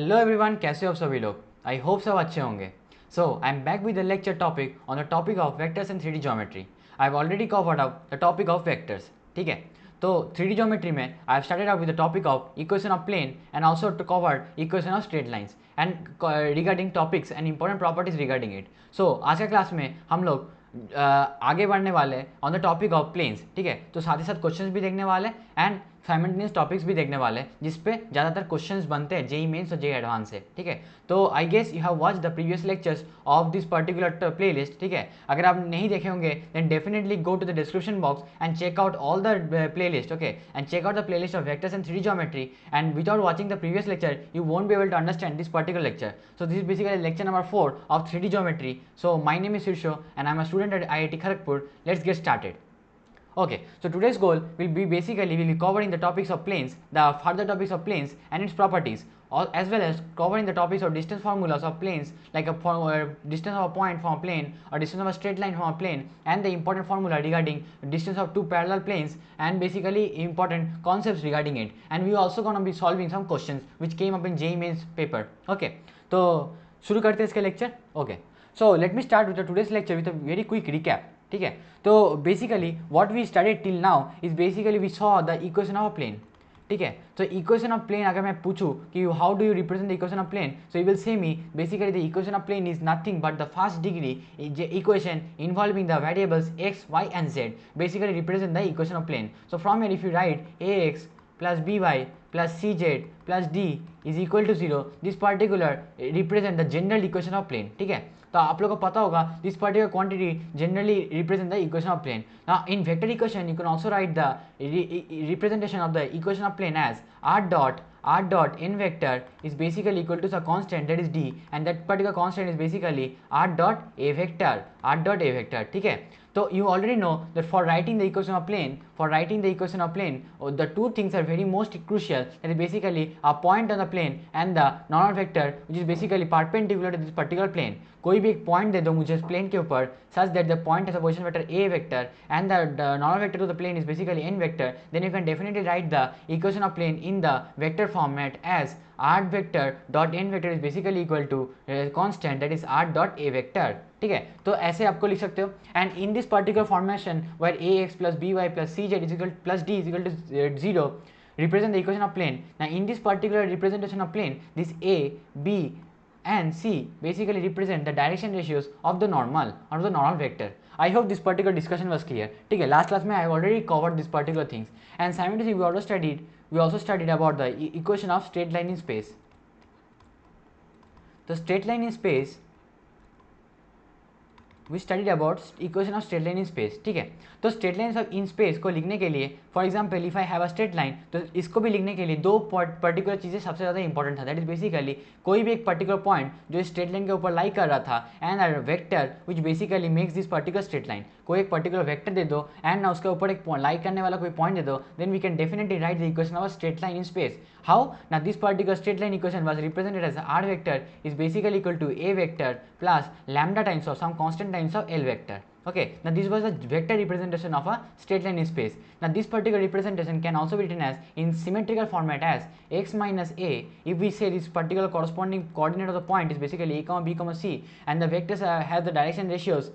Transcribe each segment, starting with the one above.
Hello everyone, कैसे हो आप सभी लोग। आई होप सब अच्छे होंगे। So I am back with the lecture topic on the topic of vectors in 3D geometry. I have already covered up the topic of vectors. ठीक है, तो 3D ज्योमेट्री में I have started up with the topic of equation of plane and also to covered equation of straight lines and regarding topics and important properties regarding it. So आज का class में हम लोग आगे बढ़ने वाले on the topic of planes. ठीक है, तो साथ ही साथ क्वेश्चंस भी देखने वाले एंड साइमल्टेनियस टॉपिक्स भी देखने वाले जिसपे ज़्यादातर क्वेश्चंस बनते हैं जेई मेंस और जेई एडवांस से। ठीक है, तो I guess you have watch the previous lectures of this particular playlist. ठीक है, अगर आप नहीं देखे होंगे then definitely go to the description box and check out all the playlist. Okay, and check out the playlist of vectors in 3D geometry and without watching the previous lecture you won't be able to understand this particular lecture. So this is basically lecture number 4 of 3D geometry. So my name is Sirsho and I'm a student at IIT Kharagpur. Let's get started. Okay, so today's goal will be basically we'll be covering the topics of planes, the further topics of planes and its properties, as well as covering the topics of distance formulas of planes, like distance of a point from a plane or distance of a straight line from a plane, and the important formula regarding distance of two parallel planes, and basically important concepts regarding it. And we also gonna be solving some questions which came up in JEE Mains paper. Okay, तो शुरू करते हैं इसके lecture. Okay, so let me start with today's lecture with a very quick recap. ठीक है, तो basically what we studied till now is basically we saw the equation of a plane. ठीक है, तो इक्वेशन ऑफ प्लेन अगर मैं पूछूं कि how do you represent the equation of plane, so you will say me basically the equation of plane is nothing but the first degree equation involving the variables x, y and z basically represent the equation of plane. So from here if you write ax plus by plus cz plus d is equal to 0, this particular represent the general equation of plane. ठीक है, तो आप लोगों को पता होगा this particular quantity generally represent the equation of plane. Now in vector equation you can also write the representation of the equation of plane as r dot n vector is basically equal to the constant that is d, and that particular constant is basically r dot a vector. ठीक है, so you already know that for writing the equation of plane, the two things are very most crucial, that is basically a point on the plane and the normal vector which is basically perpendicular to this particular plane. कोई भी एक point दे दो मुझे इस plane के ऊपर such that the point has a position vector a vector and the normal vector to the plane is basically n vector, then you can definitely write the equation of plane in the vector format as r vector dot n vector is basically equal to constant that is r dot a vector. ठीक है, तो ऐसे आपको लिख सकते हो. And in this particular formation where a x plus B Y plus C Z is equal plus d is equal to 0 represent the equation of plane. Now in this particular representation of plane, this a, b and c basically represent the direction ratios of the normal vector. I hope this particular discussion was clear. ठीक है, last class में I have already covered this particular things, and simultaneously we also studied about the equation of straight line in space. The straight line in space we studied about equation of straight line in space. ठीक है, तो straight lines of in space को लिखने के लिए for example if I have a straight line, तो इसको भी लिखने के लिए दो पर्टिकुलर चीज़ें सबसे ज़्यादा इंपॉर्टेंट था. दैट इज बेसिकली कोई भी एक पर्टिकुलर पॉइंट जो स्ट्रेट लाइन के ऊपर लाई कर रहा था and a vector which basically makes this particular straight line. कोई एक पर्टिकुलर वेक्टर दे दो एंड ना उसके ऊपर एक लाई करने वाला कोई पॉइंट दे दो, then we can definitely write the equation of a straight line in space. How? Now this particular straight line equation was represented as r vector is basically equal to a vector plus lambda times of some constant times of l vector. Okay, now this was the vector representation of a straight line in space. Now this particular representation can also be written as in symmetrical format as x minus a. If we say this particular corresponding coordinate of the point is basically a comma b comma c, and the vectors have the direction ratios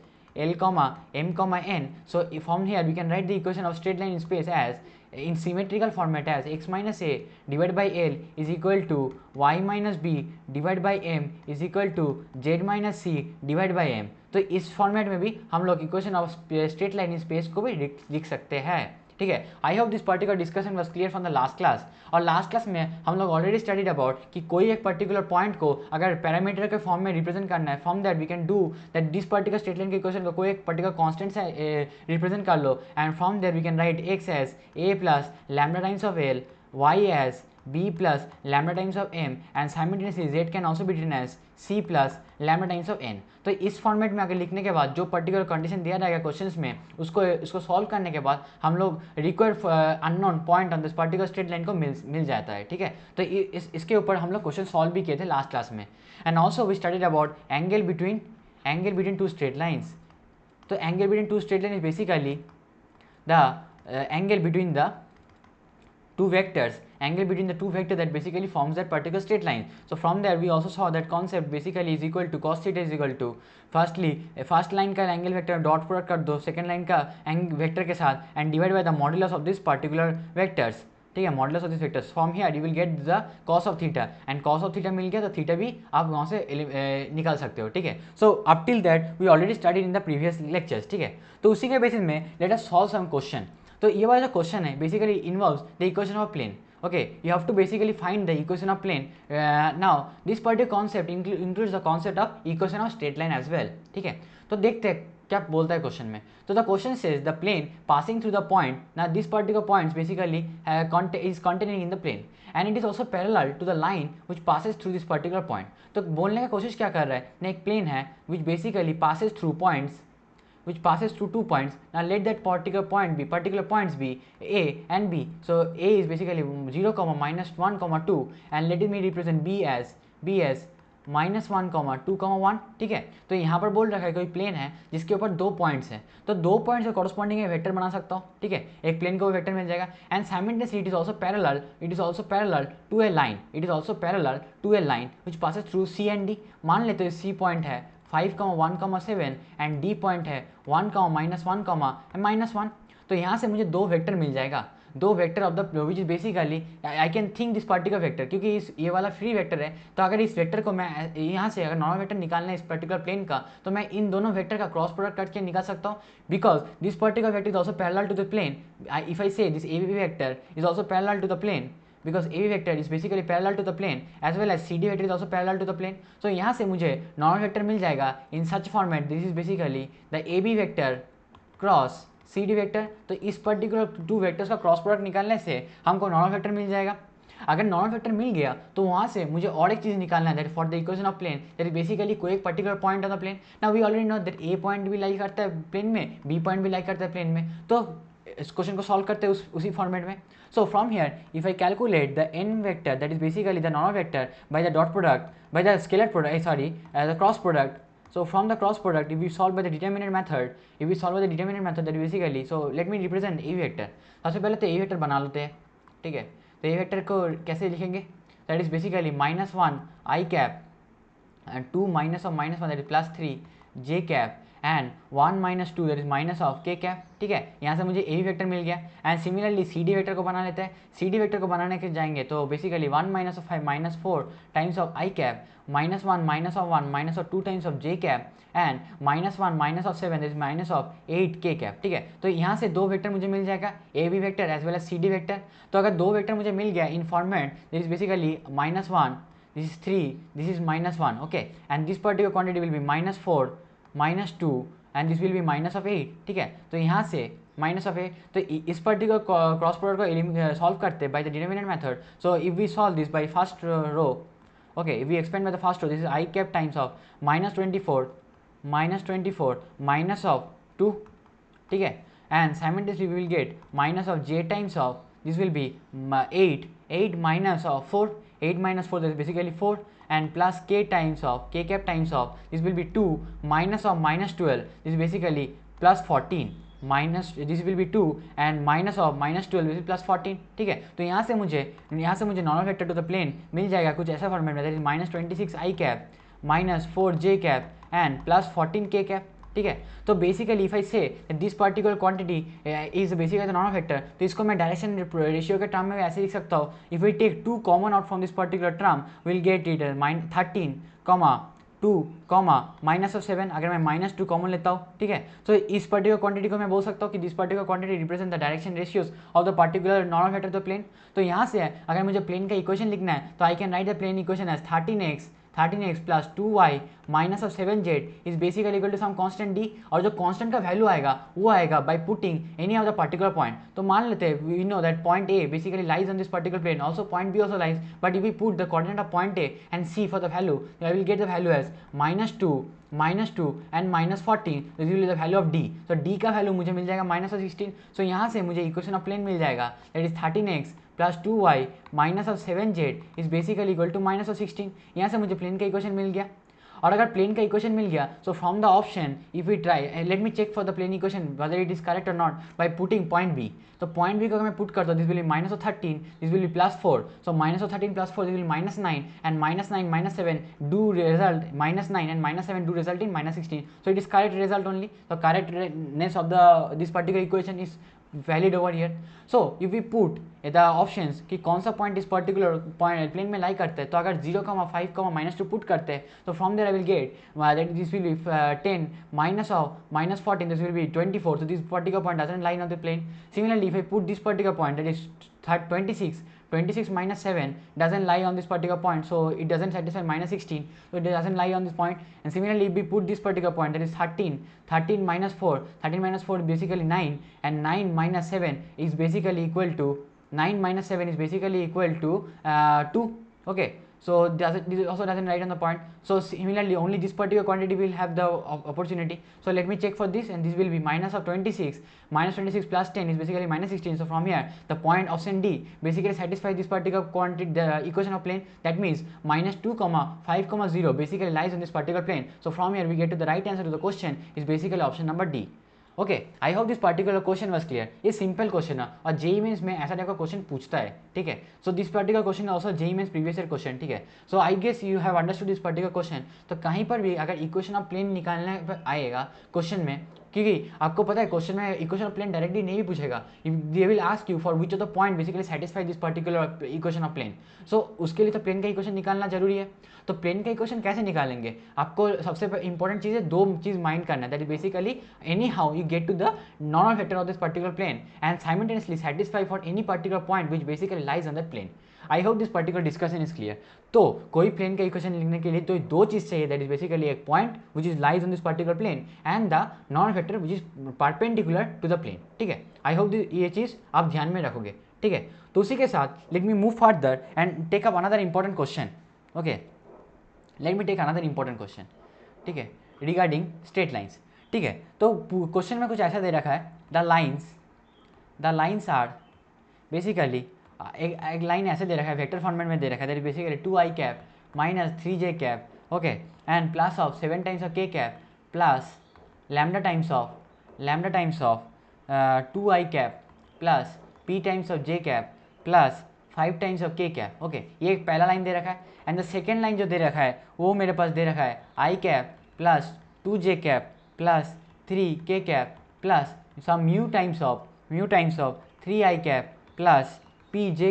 l comma m comma n. So from here we can write the equation of straight line in space as in symmetrical format as x minus a divided by l is equal to y minus b divided by m is equal to z minus c divided by m. तो इस format में भी हम लोग equation of straight line in space को भी लिख सकते हैं. ठीक है, I hope this particular discussion was clear from the last class. और लास्ट क्लास में हम लोग ऑलरेडी स्टडीड अबाउट कि कोई एक पर्टिकुलर पॉइंट को अगर पैरामीटर के फॉर्म में रिप्रेजेंट करना है, from that we can do that this particular straight line के इक्वेशन को कोई एक पर्टिकुलर कांस्टेंट से रिप्रेजेंट कर लो, and from that we can write x as a plus lambda times of l, y as b plus lambda times of m, and simultaneously z can also be written as c plus lambda times of n. तो इस format में अगर लिखने के बाद जो particular condition दिया जाएगा क्वेश्चंस में, उसको सॉल्व करने के बाद हम लोग required unknown point on this particular straight line को मिल जाता है. ठीक है, तो इसके ऊपर हम लोग क्वेश्चन सॉल्व भी किए थे लास्ट क्लास में. And also we studied about angle between two straight lines. तो angle between two straight line is basically the angle between the two vectors, angle between the two vectors that basically forms that particular straight line. So from there we also saw that concept basically is equal to cos theta is equal to firstly first line का angle vector dot product कर दो second line का vector के साथ and divide by the modulus of this particular vectors, ठीक है, modulus of this vectors. From here you will get the cos of theta and cos of theta मिल गया तो थीटा भी आप वहाँ से निकाल सकते हो, ठीक है। So up till that we already studied in the previous lectures, ठीक है। तो उसी के बेसिस में let us solve some question. तो ये वाला जो क्वेश्चन है basically involves the equation of plane. Okay, you have to basically find the equation of plane. Now this particular concept includes the concept of equation of straight line as well, ठीक है। तो देखते हैं क्या बोलता है question में। तो the question says the plane passing through the point, ना this particular points basically is containing in the plane and it is also parallel to the line which passes through this particular point. तो बोलने की कोशिश क्या कर रहा है ना, एक प्लेन है which basically Passage through points which passes through 2 points. Now let that particular points be A and B. So A is basically 0, -1, 2 and let me represent B as -1, 2, 1, ठीक है। तो यहाँ पर बोल रखा है कोई प्लेन है जिसके ऊपर 2 पॉइंट्स हैं, तो 2 पॉइंट्स से कॉरस्पॉन्डिंग वेक्टर बना सकता हूँ, ठीक है। एक प्लेन को वेक्टर मिल जाएगा and simultaneously it is also parallel to a line, which passes through C and D। मान लेते हैं C पॉइंट है 5, 1, 7 एंड D पॉइंट है 1, -1, -1। तो यहाँ से मुझे 2 वेक्टर मिल जाएगा, 2 vector of the which is basically I can think this particular vector, क्योंकि ये वाला फ्री वेक्टर है। तो अगर इस वेक्टर को मैं यहाँ से अगर नॉर्मल वेक्टर निकालना है इस पर्टिकुलर प्लेन का, तो मैं इन दोनों वेक्टर का क्रॉस प्रोडक्ट करके निकाल सकता हूँ, because this particular vector is also parallel to the plane. If I say this AB vector is also parallel to the plane because AB vector is basically parallel to the plane as well as CD vector is also parallel to the plane. So यहाँ से मुझे normal vector मिल जाएगा in such format. This is basically the AB vector cross CD vector. तो इस particular 2 vectors का cross product निकालने से हमको नॉर्मल वेक्टर मिल जाएगा। अगर नॉर्मल वेक्टर मिल गया तो वहाँ से मुझे और एक चीज़ निकालना है, that for the equation of plane that is basically कोई एक particular point of the plane. Now we already know that A point भी लाई करता है प्लेन में, B पॉइंट भी लाई करता है प्लेन में। तो इस क्वेश्चन को सॉल्व करते हैं उसी फॉर्मेट में। So from here, if I calculate the n vector, that is basically the normal vector by the dot product, by the scalar product, the cross product. So from the cross product, if we solve by the determinant method, that is basically, so let me represent A vector. सबसे पहले तो A vector बना लेते हैं, ठीक है। तो A vector को कैसे लिखेंगे? That is basically -1 I cap and 2 -1 that is +3 J cap and 1 - 2 that is minus of K cap, ठीक है। यहाँ से मुझे AB वेक्टर मिल गया एंड सिमिलरली CD वेक्टर को बना लेते हैं। CD वेक्टर को बनाने के जाएंगे तो basically 1 - 5 - 4 times of I cap, -1 -1 -2 times of J cap and -1 -7 that is minus of 8 K cap, ठीक है। तो यहाँ से 2 वेक्टर मुझे मिल जाएगा, AB vector as well as CD vector. तो अगर 2 वेक्टर मुझे मिल गया in format this is basically -1, this is 3, this is -1, okay, and this particular quantity will be -4 -2 and this will be -8, ठीक है। तो यहाँ से -8, तो इस पर्टिकुलर क्रॉस प्रोडक्ट को सॉल्व करते by the determinant method. So if we solve this by first row, okay, if we expand by the first row this is I cap times of -24 minus of 2, ठीक है, and simultaneously we will get minus of J times of this will be 8 minus of 4, 8 - 4 that is basically 4 and plus K times of K cap times of this will be 2 minus of -12 this is basically +14 minus this will be 2 and minus of -12 this is +14, ठीक है। तो यहाँ से मुझे normal vector to the plane मिल जाएगा कुछ ऐसा फॉर्मेट में, that is -26 I cap -4 J cap and +14 K cap, ठीक है। तो basically if I say this particular quantity is basically the normal vector, तो इसको मैं डायरेक्शन रेशियो के टर्म में ऐसे लिख सकता हूँ। If we take 2 common out from this particular term will get it 13, 2, -7। अगर मैं -2 कॉमन लेता हूँ, ठीक है, तो इस पर्टिकुलर क्वांटिटी को मैं बोल सकता हूँ कि this particular quantity represent the direction ratios of the particular normal vector of the plane. तो यहाँ से अगर मुझे प्लेन का इक्वेशन लिखना है तो I can write the plane equation as 13x plus 2y minus of 7z is basically equal to some constant d, और जो constant का वैल्यू आएगा वो आएगा by putting any of the particular point। तो मान लेते हैं we know that point A basically lies on this particular plane, also point B also lies, but if we put the coordinate of point A and C for the value, I will get the value as -2 and -14, this will be the value of D। so D का value मुझे मिल जाएगा -16। so यहाँ से मुझे equation of plane मिल जाएगा, that is 13x plus 2y minus of 7z is basically equal to -16। यहाँ से मुझे प्लेन का इक्वेशन मिल गया। और अगर प्लेन का इक्वेशन मिल गया, so from the option if we try, let me check for the plane equation whether it is correct और not by putting point B. तो पॉइंट बी को अगर मैं पुट करता हूँ, this will be -13, this will be +4, so -13 +4 this will -9, and -9 -7 do result -9 and -7 do result in -16, so it is correct result only. So correctness of this particular equation is valid over here. So if we put the options कि कौन सा point इस particular point plane में लाई करते हैं, तो अगर 0, 5, -2 put करते हैं, तो from there I will get that this will be 10 -14, this will be 24, so this particular point doesn't lie on the plane. Similarly, if I put this particular point, that is 26 -7 doesn't lie on this particular point, so it doesn't satisfy -16, so it doesn't lie on this point. And similarly, if we put this particular point, that is 13 -4 is basically 9, and 9 - 7 is basically equal to 2. Okay, so this also doesn't write on the point. So similarly, only this particular quantity will have the opportunity. So let me check for this, and this will be -26 plus 10 is basically -16. So from here, the point option D basically satisfies this particular quantity, the equation of plane. That means -2, 5, 0 basically lies on this particular plane. So from here we get to the right answer to the question is basically option number D. Okay, I hope this particular question was clear. ये simple question है और JEE mains में ऐसा type का question पूछता है, ठीक है. So this particular question also JEE Mains previous year question, ठीक है. So I guess you have understood this particular question. तो कहीं पर भी अगर इक्वेशन ऑफ प्लेन निकालने पर आएगा क्वेश्चन में, क्योंकि आपको पता है क्वेश्चन में इक्वेशन ऑफ प्लेन डायरेक्टली नहीं पूछेगा, they will ask you for which of the point basically satisfy this particular equation of plane. So उसके लिए तो प्लेन का इक्वेशन निकालना जरूरी है. तो प्लेन का इक्वेशन कैसे निकालेंगे, आपको सबसे इंपॉर्टेंट चीज़ है, दो चीज़ माइंड करना है. That is basically any how you get to the normal vector of this particular plane and simultaneously satisfy for any particular point which basically lies on that plane. I hope this particular discussion is clear. तो कोई plane का equation लिखने के लिए तो दो चीज़ चाहिए, दैट इज बेसिकली एक point which is lies on this particular plane and the normal vector which is perpendicular to the plane, ठीक है. आई होप ये चीज़ आप ध्यान में रखोगे, ठीक है. तो उसी के साथ let me move further and take up another important question. Okay, let me take another important question, ठीक है, रिगार्डिंग स्ट्रेट लाइन्स, ठीक है. तो क्वेश्चन में कुछ ऐसा दे रखा है, द लाइन्स आर बेसिकली एक लाइन ऐसे दे रखा है, वेक्टर फॉर्मेट में दे रखा है, that is basically 2i - 3j, okay, and plus of 7 times of k plus lambda times of 2i plus p times of j plus 5 times of k. Okay, ये एक पहला लाइन दे रखा है. एंड द सेकेंड लाइन जो दे रखा है वो मेरे पास दे रखा है i plus 2j plus 3k plus some mu times of 3i plus pj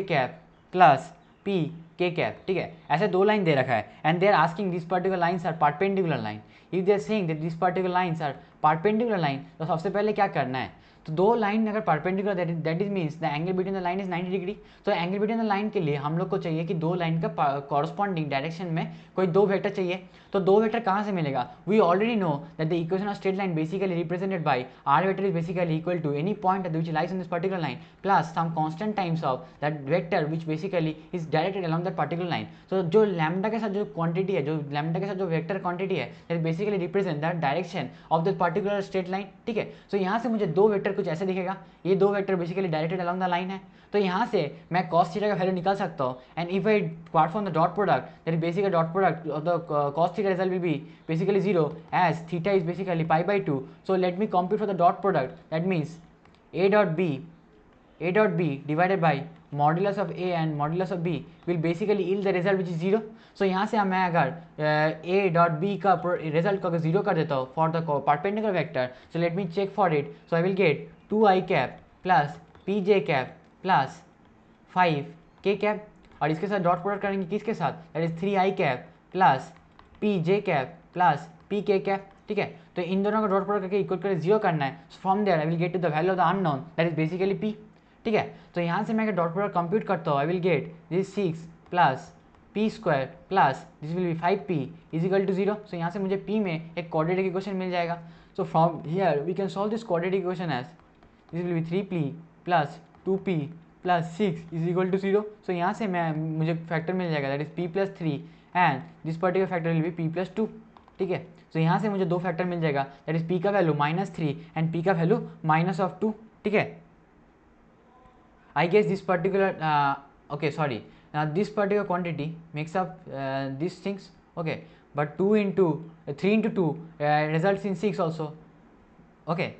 plus pk, ठीक है. ऐसे दो लाइन दे रखा है and they are asking this particular lines are perpendicular line. If they are saying that this particular lines are perpendicular line, तो सबसे पहले क्या करना है, तो दो लाइन अगर perpendicular, that is means the angle between the line is 90 degree. तो एंगल बिटवीन द लाइन के लिए हम लोग को चाहिए कि दो लाइन का कॉरस्पॉन्डिंग डायरेक्शन में कोई दो वेक्टर चाहिए. तो दो वेक्टर कहाँ से मिलेगा, we already know that the equation of straight line basically represented by r vector is basically equal to any point which lies on this particular line plus some constant times of that vector which basically is directed along that particular line. तो जो lambda के साथ जो quantity है, जो lambda के साथ जो वेक्टर क्वांटिटी है, that basically represent that direction of that particular straight line, ठीक है. सो यहाँ से मुझे दो वेक्टर कुछ ऐसे दिखेगा, ये दो vector basically directed along the line है. तो यहाँ से मैं cos थीटा का वैल्यू निकाल सकता हूँ. And if I perform the dot product, that is basically dot product of the cos theta result will be basically 0 as theta is basically π/2. So let me compute for the dot product, that means a dot b divided by modulus of a and modulus of b will basically yield the result which is 0. So यहाँ से मैं अगर a dot b का result को अगर 0 कर देता हूँ for the perpendicular vector, so let me check for it. So I will get 2i plus pj plus 5k, और इसके साथ डॉट प्रोडक्ट करेंगे किसके साथ, that is 3i plus pj plus pk, ठीक है. तो इन दोनों का डॉट प्रोडक्ट करके इक्वल करके 0 करना है. From there I will get to the value of the unknown, that is basically p, ठीक है. तो यहाँ से मैं अगर डॉट प्रोडक्ट कंप्यूट करता हूँ, I will get this 6 plus p square plus this will be 5p is equal to 0. So यहाँ से मुझे p में एक क्वाड्रेटिक इक्वेशन मिल जाएगा. So from here we can solve this quadratic equation as this will be 3p plus 2p plus 6 is equal to 0. So यहाँ से मुझे फैक्टर मिल जाएगा, that is p plus 3 and this particular factor will be p plus 2, ठीक है. सो यहाँ से मुझे दो फैक्टर मिल जाएगा, दैट इज p का वैल्यू -3 एंड p का वैल्यू -2, ठीक है. I guess this particular okay sorry this particular quantity makes up these things. Okay, but 2 into 3 into 2 results in 6 also. Okay,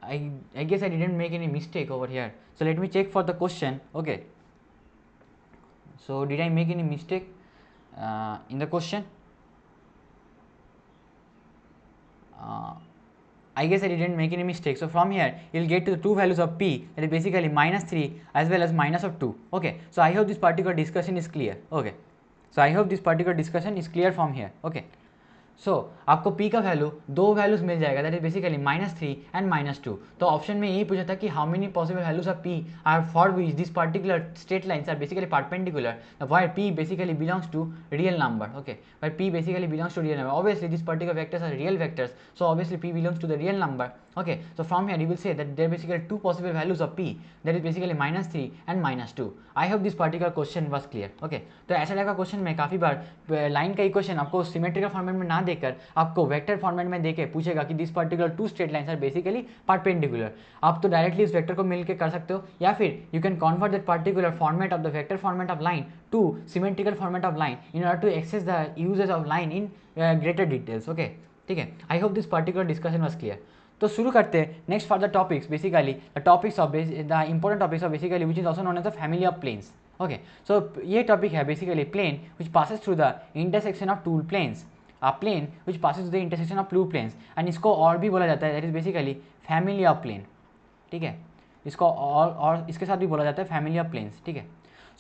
I guess I didn't make any mistake over here. So let me check for the question. Okay, so did I make any mistake in the question? I guess I didn't make any mistake. So from here you'll get to the two values of p, that is basically -3 as well as -2. Okay, so I hope this particular discussion is clear. Okay, so I hope this particular discussion is clear from here. Okay, सो आपको p का value दो values मिल जाएगा, that is basically -3 and -2. तो option में यही पूछा था कि how many possible values of p are for which this particular straight lines are basically perpendicular, where p basically belongs to real number. Okay, where p basically belongs to real number. Obviously this particular vectors are real vectors, so obviously p belongs to the real number. Okay, so from here you will say that there are basically two possible values of p, that is basically -3 and -2. I hope this particular question was clear. Okay, तो ऐसा type का question में काफ़ी बार line का equation आपको symmetrical format में ना देकर आपको वेक्टर फॉर्मेट में देके पूछेगा कि this particular two straight lines are basically perpendicular. आप तो डायरेक्टली इस वेक्टर को मिलकर कर सकते हो, या फिर you can convert that particular format of the vector format of line to symmetrical format of line in order to access the uses of line in greater details. Okay, ठीक है. I hope this particular discussion was clear. तो शुरू करते हैं next for the topics, basically the topics of the important topics of basically which is also known as the family of planes. Okay, सो ये topic है basically plane which passes through the intersection of two planes, a plane which passes through the intersection of two planes, and इसको और भी बोला जाता है that is basically family of plane. ठीक है, इसको और इसके साथ भी बोला जाता है फैमिली ऑफ प्लेन्स. ठीक है,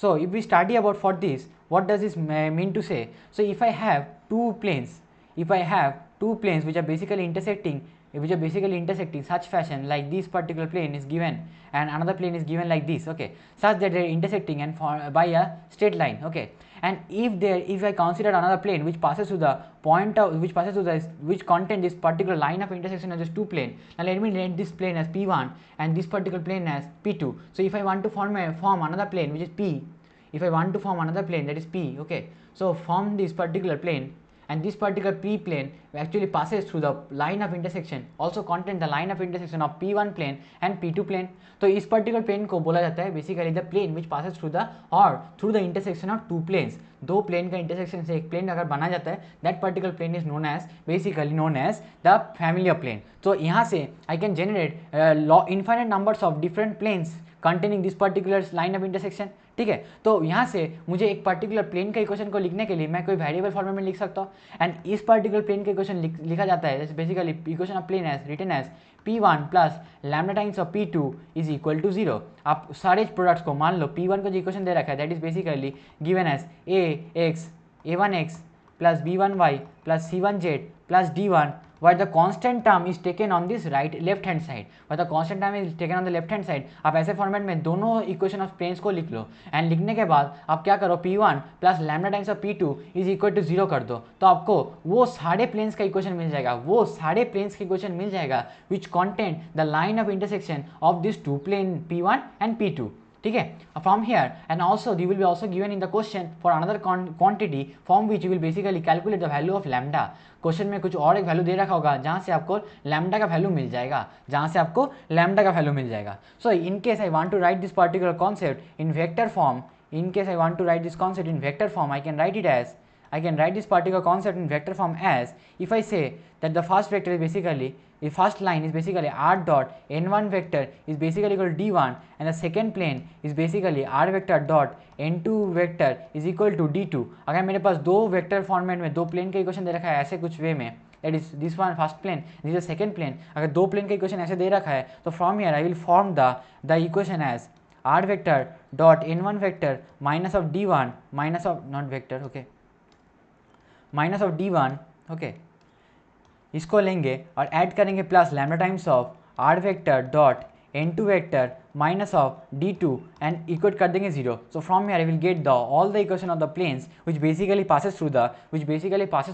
so if we study about for this what does this mean to say. So if I have two planes, if I have two planes which are basically intersecting such fashion, like this particular plane is given and another plane is given like this. Okay, such that they are intersecting and by a straight line. Okay, and if I consider another plane which passes to the point of which contain this particular line of intersection of this two plane, now let me name this plane as p1 and this particular plane as p2. So if I want to form another plane which is p, if I want to form another plane that is p, okay, so from this particular plane, and this particular p plane actually passes through the line of intersection, also contain the line of intersection of p1 plane and p2 plane. तो इस particular plane को बोला जाता है basically the plane which passes through the intersection of two planes. दो plane का intersection से एक प्लेन अगर बना जाता है, that particular plane is known as basically known as the family of plane. तो यहाँ से I can generate infinite numbers of different planes containing this particular line of intersection. ठीक है, तो यहाँ से मुझे एक पर्टिकुलर प्लेन के इक्वेशन को लिखने के लिए मैं कोई वेरिएबल फॉर्मेट में लिख सकता हूँ, एंड इस पर्टिकुलर प्लेन के इक्वेशन लिखा जाता है जैसे basically equation of plane as written as p1 plus lambda times of p2 is equal to 0. आप सारे प्रोडक्ट्स को मान लो p1 को जो इक्वेशन दे रखा है that is basically given as a1x plus b1y plus c1z plus d1, where the constant term is taken on this left hand side, where the constant term is taken on the left hand side. आप ऐसे format में दोनों equation of planes को लिख लो, and लिखने के बाद आप क्या करो p1 plus lambda times of p2 is equal to 0 कर दो, तो आपको वो सारे प्लेन्स का इक्वेशन मिल जाएगा, which content the line of intersection of this two plane p1 and p2. ठीक है, from here and also the will be also given in the question for another quantity from which you will basically calculate the value of lambda. Question में कुछ और एक value दे रखा होगा जहाँ से आपको लैम्डा का वैल्यू मिल जाएगा, so in case I want to write this particular concept in vector form, I can write this particular concept in vector form as, if I say that the first vector is basically, the first line is basically r dot n1 vector is basically equal to d1, and the second plane is basically r vector dot n2 vector is equal to d2. अगर मेरे पास दो vector format में दो plane का equation दे रखा है ऐसे कुछ वे में, that is this one first plane, this is second plane, अगर दो प्लेन का इक्वेशन ऐसे दे रखा है तो from here I will form the equation as r vector dot n1 vector minus of d1 minus of not vector, okay, minus of d1. Okay, इसको लेंगे और ऐड करेंगे plus lambda times of r vector dot n2 vector minus of d2 and equate कर देंगे 0. So from here I will get the all the equation of the planes which basically passes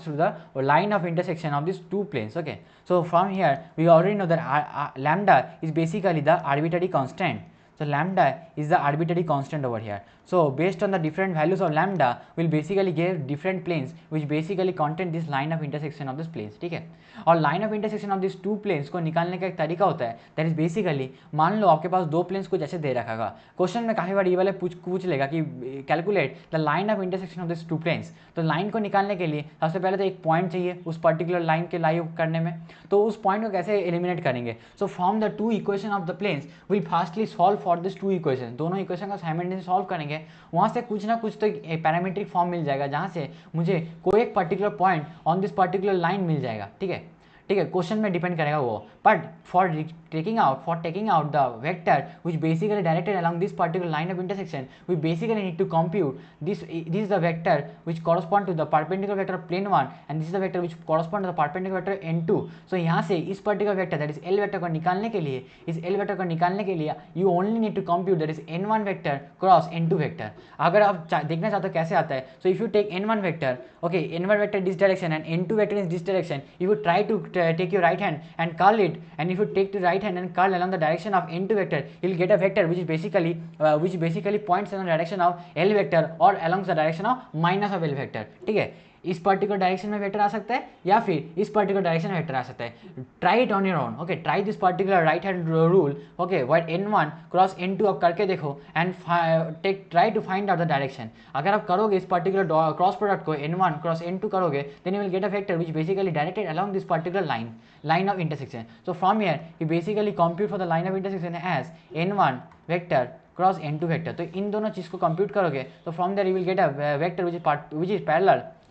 through the line of intersection of these two planes. Okay, so from here we already know that lambda is basically the arbitrary constant. So lambda is the arbitrary constant over here. So based on the different values of lambda, we'll basically give different planes which basically contain this line of intersection of this planes, ठीक है. और line of intersection of this two planes को निकालने का एक तरीका होता है, दैट इज बेसिकली मान लो आपके पास दो प्लेन्स कुछ ऐसे दे रखा होगा. क्वेश्चन में काफ़ी बार ये वाले पूछ लेगा कि calculate the line of intersection of this two planes. तो लाइन को निकालने के लिए सबसे पहले तो एक पॉइंट चाहिए उस पर्टिकुलर लाइन के लाई करने में. तो उस पॉइंट को कैसे एलिमिनेट करेंगे? So from the two equation of the planes will fastly solve for this two equation. दोनों इक्वेशन को साइमल्टेनियसली सॉल्व करेंगे, वहाँ से कुछ ना कुछ तो एक पैरामीट्रिक फॉर्म मिल जाएगा जहाँ से मुझे कोई एक particular point on this particular line मिल जाएगा. ठीक है, ठीक है, क्वेश्चन में डिपेंड करेगा वो. But for taking out the vector which basically directed along this particular line of intersection, we basically need to compute this is the vector which correspond to the perpendicular vector of plane 1 and this is the vector which correspond to the perpendicular vector n2. So यहाँ से इस particular vector that is L vector को निकालने के लिए, इस L vector को निकालने के लिए you only need to compute that is n1 vector cross n2 vector. अगर आप देखना चाहते हो कैसे आता है, so if you take n1 vector, okay, n1 vector this direction and n2 vector in this direction, if you try to take your right hand and curl it, and if you take the right hand and curl along the direction of n2 vector, you will get a vector which basically points in the direction of L vector or along the direction of minus of L vector. ठीक है, इस particular direction में vector आ सकता है या फिर इस पर्टिकुलर डायरेक्शन में वेक्टर आ सकता है. Try it on your own. Okay, try this particular right hand rule. Okay, what n1 cross n2 आप करके देखो and try to find out the direction. अगर आप करोगे इस पर्टिकुलर क्रॉस प्रोडक्ट को n1 क्रॉस n2 करोगे, then you will get a vector which basically directed along this particular line of intersection. So from here you basically compute for the line of intersection as n1 vector cross n2 vector. तो इन दोनों चीज़ को compute करोगे तो from there you will get a vector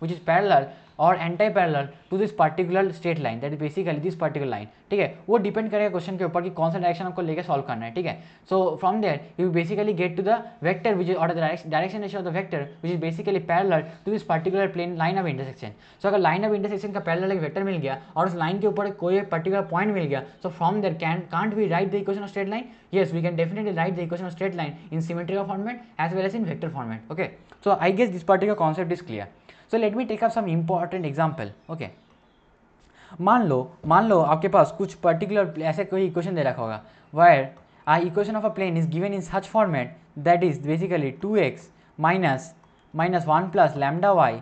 which is parallel और anti parallel to this particular straight line, that is basically this particular line. ठीक है, वो डिपेंड करेगा क्वेश्चन के ऊपर कि कौन सा डायरेक्शन आपको लेके सॉल्व करना है. ठीक है, so from there you basically get to the vector which is और the direction of the vector which is basically parallel to this particular plane line of intersection. So अगर लाइन ऑफ इंटरसेक्शन का parallel एक vector मिल गया और उस line के ऊपर कोई पर्टिकुलर पॉइंट मिल गया, so from there can't we write the equation of straight line? Yes, we can definitely write the equation of straight line in symmetrical format as well as in vector format. Okay, so I guess this particular concept is clear. So let me take up some important example. Okay, मान लो आपके पास कुछ particular ऐसे कोई equation दे रखा होगा where a equation of a plane is given in such format that is basically 2x minus 1 plus lambda y,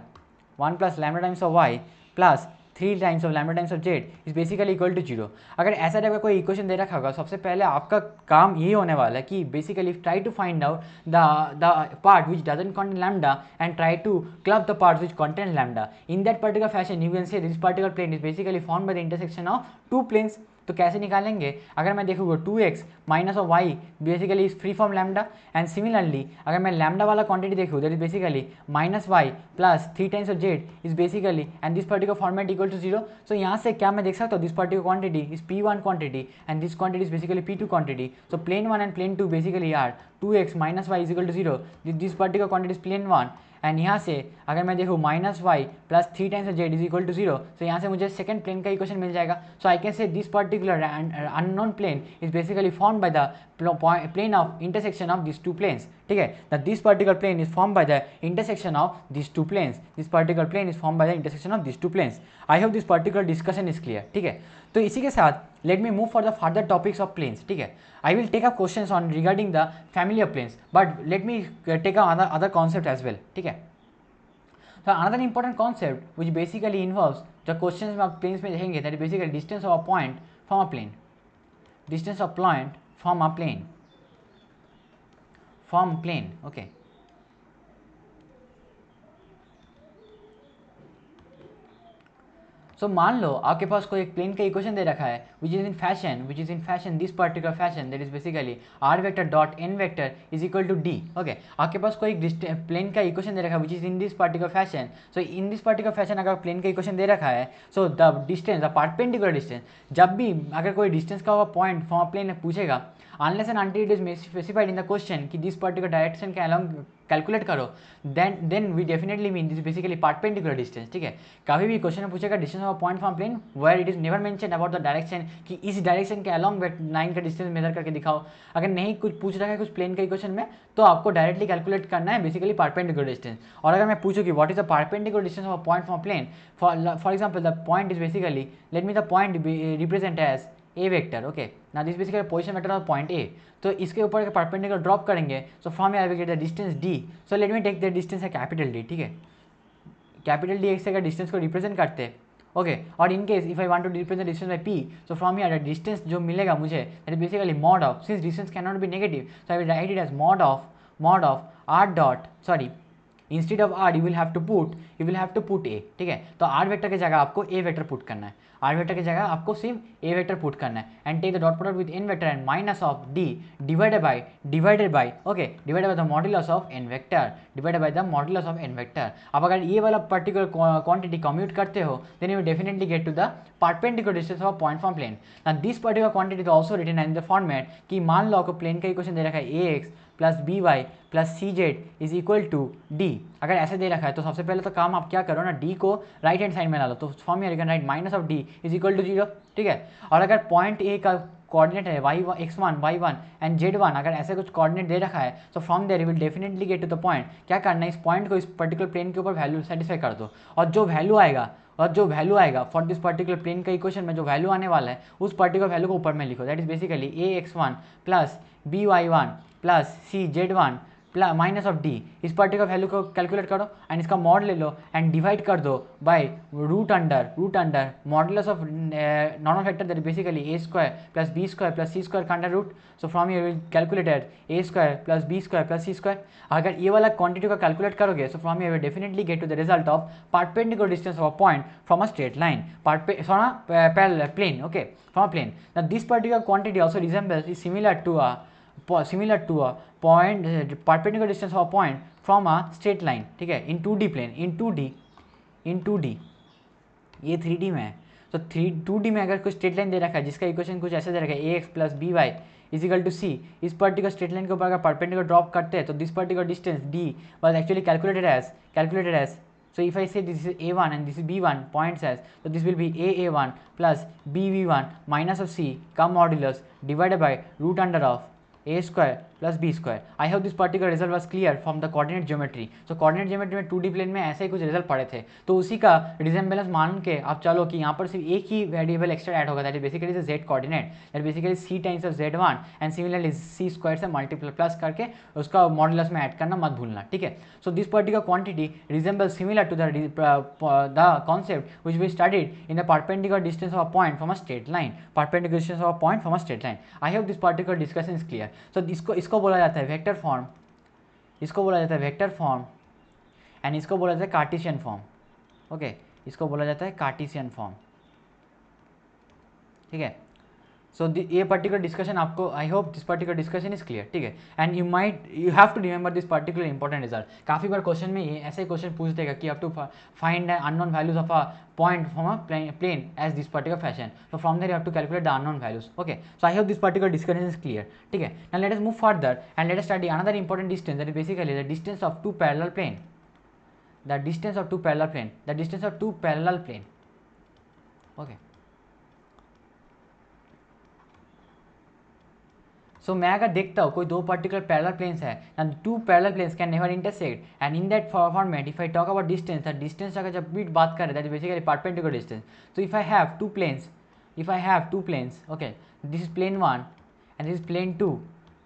1 plus lambda times of y plus 3 times of lambda times of z is basically equal to 0. अगर ऐसा type का कोई equation दे रखा होगा, सबसे पहले आपका काम ये होने वाला है कि basically try to find out the part which doesn't contain lambda and try to club the part which contain lambda. In that particular fashion you can say this particular plane is basically form by the intersection of two planes. तो कैसे निकालेंगे? अगर मैं देखूँगा 2x minus of y basically is free from lambda, and similarly अगर मैं lambda वाला quantity देखूँ that is basically minus y plus 3 times of z is basically and this particular format equal to 0. So यहाँ से क्या मैं देख सकता हूँ, this particular quantity is p1 quantity and this quantity is basically p2 quantity. So plane 1 and plane 2 basically are 2x minus y is equal to 0. This particular quantity is plane 1 and यहाँ से अगर मैं देखूँ minus y plus 3 times z is equal to 0. तो यहाँ से मुझे second plane का इक्वेशन मिल जाएगा. So I can say this particular unknown plane is basically form by the plane of intersection of these two planes. ठीक है, that this particular plane is formed by the intersection of these two planes. This particular plane is formed by the intersection of these two planes. I hope this particular discussion is clear. ठीक है, तो इसी के साथ let me move for the further topics of planes. ठीक है, I will take up questions on regarding the family of planes, but let me take up other concept as well. ठीक है, so another important concept which basically involves the questions में आप planes में देखेंगे, that is basically distance of a point from a plane. Distance of point from a plane. Okay. सो मान लो आपके पास कोई एक प्लेन का इक्वेशन दे रखा है which is in fashion this particular fashion that is basically r vector dot n vector is equal to d. Okay, आपके पास कोई प्लेन का इक्वेशन दे रखा है which is in this particular fashion. So in this particular fashion अगर plane का equation दे रखा है, so the distance the perpendicular distance, जब भी अगर कोई डिस्टेंस का पॉइंट फ्रॉम अ प्लेन पूछेगा, unless and until it is specified in the question कि this particular direction के along कैलकुलेट करो, then we definitely mean this is basically perpendicular distance. ठीक है, कभी भी क्वेश्चन में पूछेगा distance of point from plane where it is never mention about the direction कि इस डायरेक्शन के अलॉन्ग लाइन का डिस्टेंस मेजर करके दिखाओ. अगर नहीं कुछ पूछ रहा है कुछ प्लेन का इक्वेशन में, तो आपको डायरेक्टली कैलकुलेट करना है बेसिकली परपेंडिकुलर डिस्टेंस. और अगर मैं पूछूँ कि what is the perpendicular distance of a point from plane, for example the point is basically let me the point represent as a vector. Okay, now this basically position vector of point A. तो इसके ऊपर perpendicular drop करेंगे, so from I will get the distance d. So let me take the distance है capital D. ठीक है, capital D से अगर distance को रिप्रेजेंट करते हैं. ओके, और in case if I want to represent distance by p, so from here the distance जो मिलेगा मुझे that is basically mod of, since distance can not be negative, so I will write it as mod of r dot, sorry, instead of r you will have to put a. ठीक है, तो r vector की जगह आपको a vector put करना है, r vector की जगह आपको सिर्फ a वेक्टर पुट करना है, and take the dot product with n vector and minus of d divided by the modulus of n vector, divided by the modulus of n vector. अब अगर ये वाला पर्टिकुलर क्वांटिटी कम्यूट करते हो then you definitely get to the perpendicular distance of point from plane. Now this particular quantity is also written in the format कि मान लो आपको plane का इक्वेशन दे रखा है ax plus B Y plus C Z is equal to d. अगर ऐसे दे रखा है तो सबसे पहले तो काम आप क्या करो ना, डी को राइट हैंड साइड में ला लो, तो form you can write minus of d is equal to 0. ठीक है, और अगर पॉइंट ए का कोऑर्डिनेट है x1 y1 एंड z1, अगर ऐसे कुछ कोऑर्डिनेट दे रखा है so from there you will definitely get to the point. क्या करना है, इस पॉइंट को इस पर्टिकुलर प्लेन के ऊपर वैल्यू सेटिस्फाई कर दो, और जो वैल्यू आएगा फॉर दिस पर्टिकुलर प्लेन का इक्वेशन में जो वैल्यू आने वाला है उस पर्टिकुलर वैल्यू को ऊपर में लिखो. That is basically ax1 plus by1 plus cz1 minus of D. इस पर्टिकुलर वैल्यू को कैलकुलेट करो एंड इसका मॉड ले लो एंड डिवाइड कर दो by root under modulus of normal factor that basically a square plus b square plus c square का under root. So from you will calculated a square plus b square plus c square. अगर ये वाला quantity को calculate करोगे सो from you will definitely get to the result of perpendicular distance of a point from a straight line from a parallel plane. Okay, from a plane. Now this particular quantity also resembles is similar to a point perpendicular distance of a point from a straight line. ठीक है, in 2D plane, in 2D ये 3D में है. तो 2D में अगर कुछ straight line दे रखा है जिसका इक्वेशन कुछ ऐसे दे रखा है ax plus B y is equal to c, इस पर्टिकुलर स्ट्रेट लाइन के ऊपर अगर परपेंडिकुलर ड्रॉप करते हैं तो this particular distance d was actually calculated as so if I say this is a1 and this is b1 points as, so this will be a1 plus bv1 minus of c का modulus divided by root under of a square plus b square. I hope this particular result was clear from the coordinate geometry. So coordinate geometry में 2D plane में ऐसे ही कुछ result पड़े थे, तो उसी का रिजेंबलेंस मान के आप चलो कि यहाँ पर सिर्फ एक ही वेरिएबल एक्स्ट्रा ऐड होगा, that is basically the z coordinate, that basically c times of z1 and similarly c square से मल्टीप्लाई प्लस करके उसका मॉडुलस में ऐड करना मत भूलना. ठीक है, so this particular quantity resembles similar to the concept which we studied in the perpendicular distance of a point from a straight line, perpendicular distance of a point from a straight line. I hope this particular discussion is clear. So इसको बोला जाता है vector form, इसको बोला जाता है vector form and इसको बोला जाता है कार्टेशियन फॉर्म. ओके, इसको बोला जाता है कार्टेशियन फॉर्म. ठीक है, सो ये पर्टिकुलर डिस्कशन आपको, I hope this particular discussion is clear. ठीक है, and you have to remember this particular important result. काफ़ी बार क्वेश्चन में ये ऐसे क्वेश्चन पूछ देगा कि आप to find unknown values of a point from a plane as this particular fashion. So from there you have to calculate the unknown values. Okay, so I hope this particular discussion is clear. Okay, now let us move further and let us study another important distance, that is basically the distance of two parallel plane. The distance of two parallel plane. The distance of two parallel plane. Okay. So मैं अगर देखता हूँ कोई दो particular parallel planes है and two parallel planes can never intersect and in that format if I talk about distance, the distance अगर जब भी बात करें that is basically perpendicular distance. तो if I have two planes, okay, this is plane 1 and this is plane 2.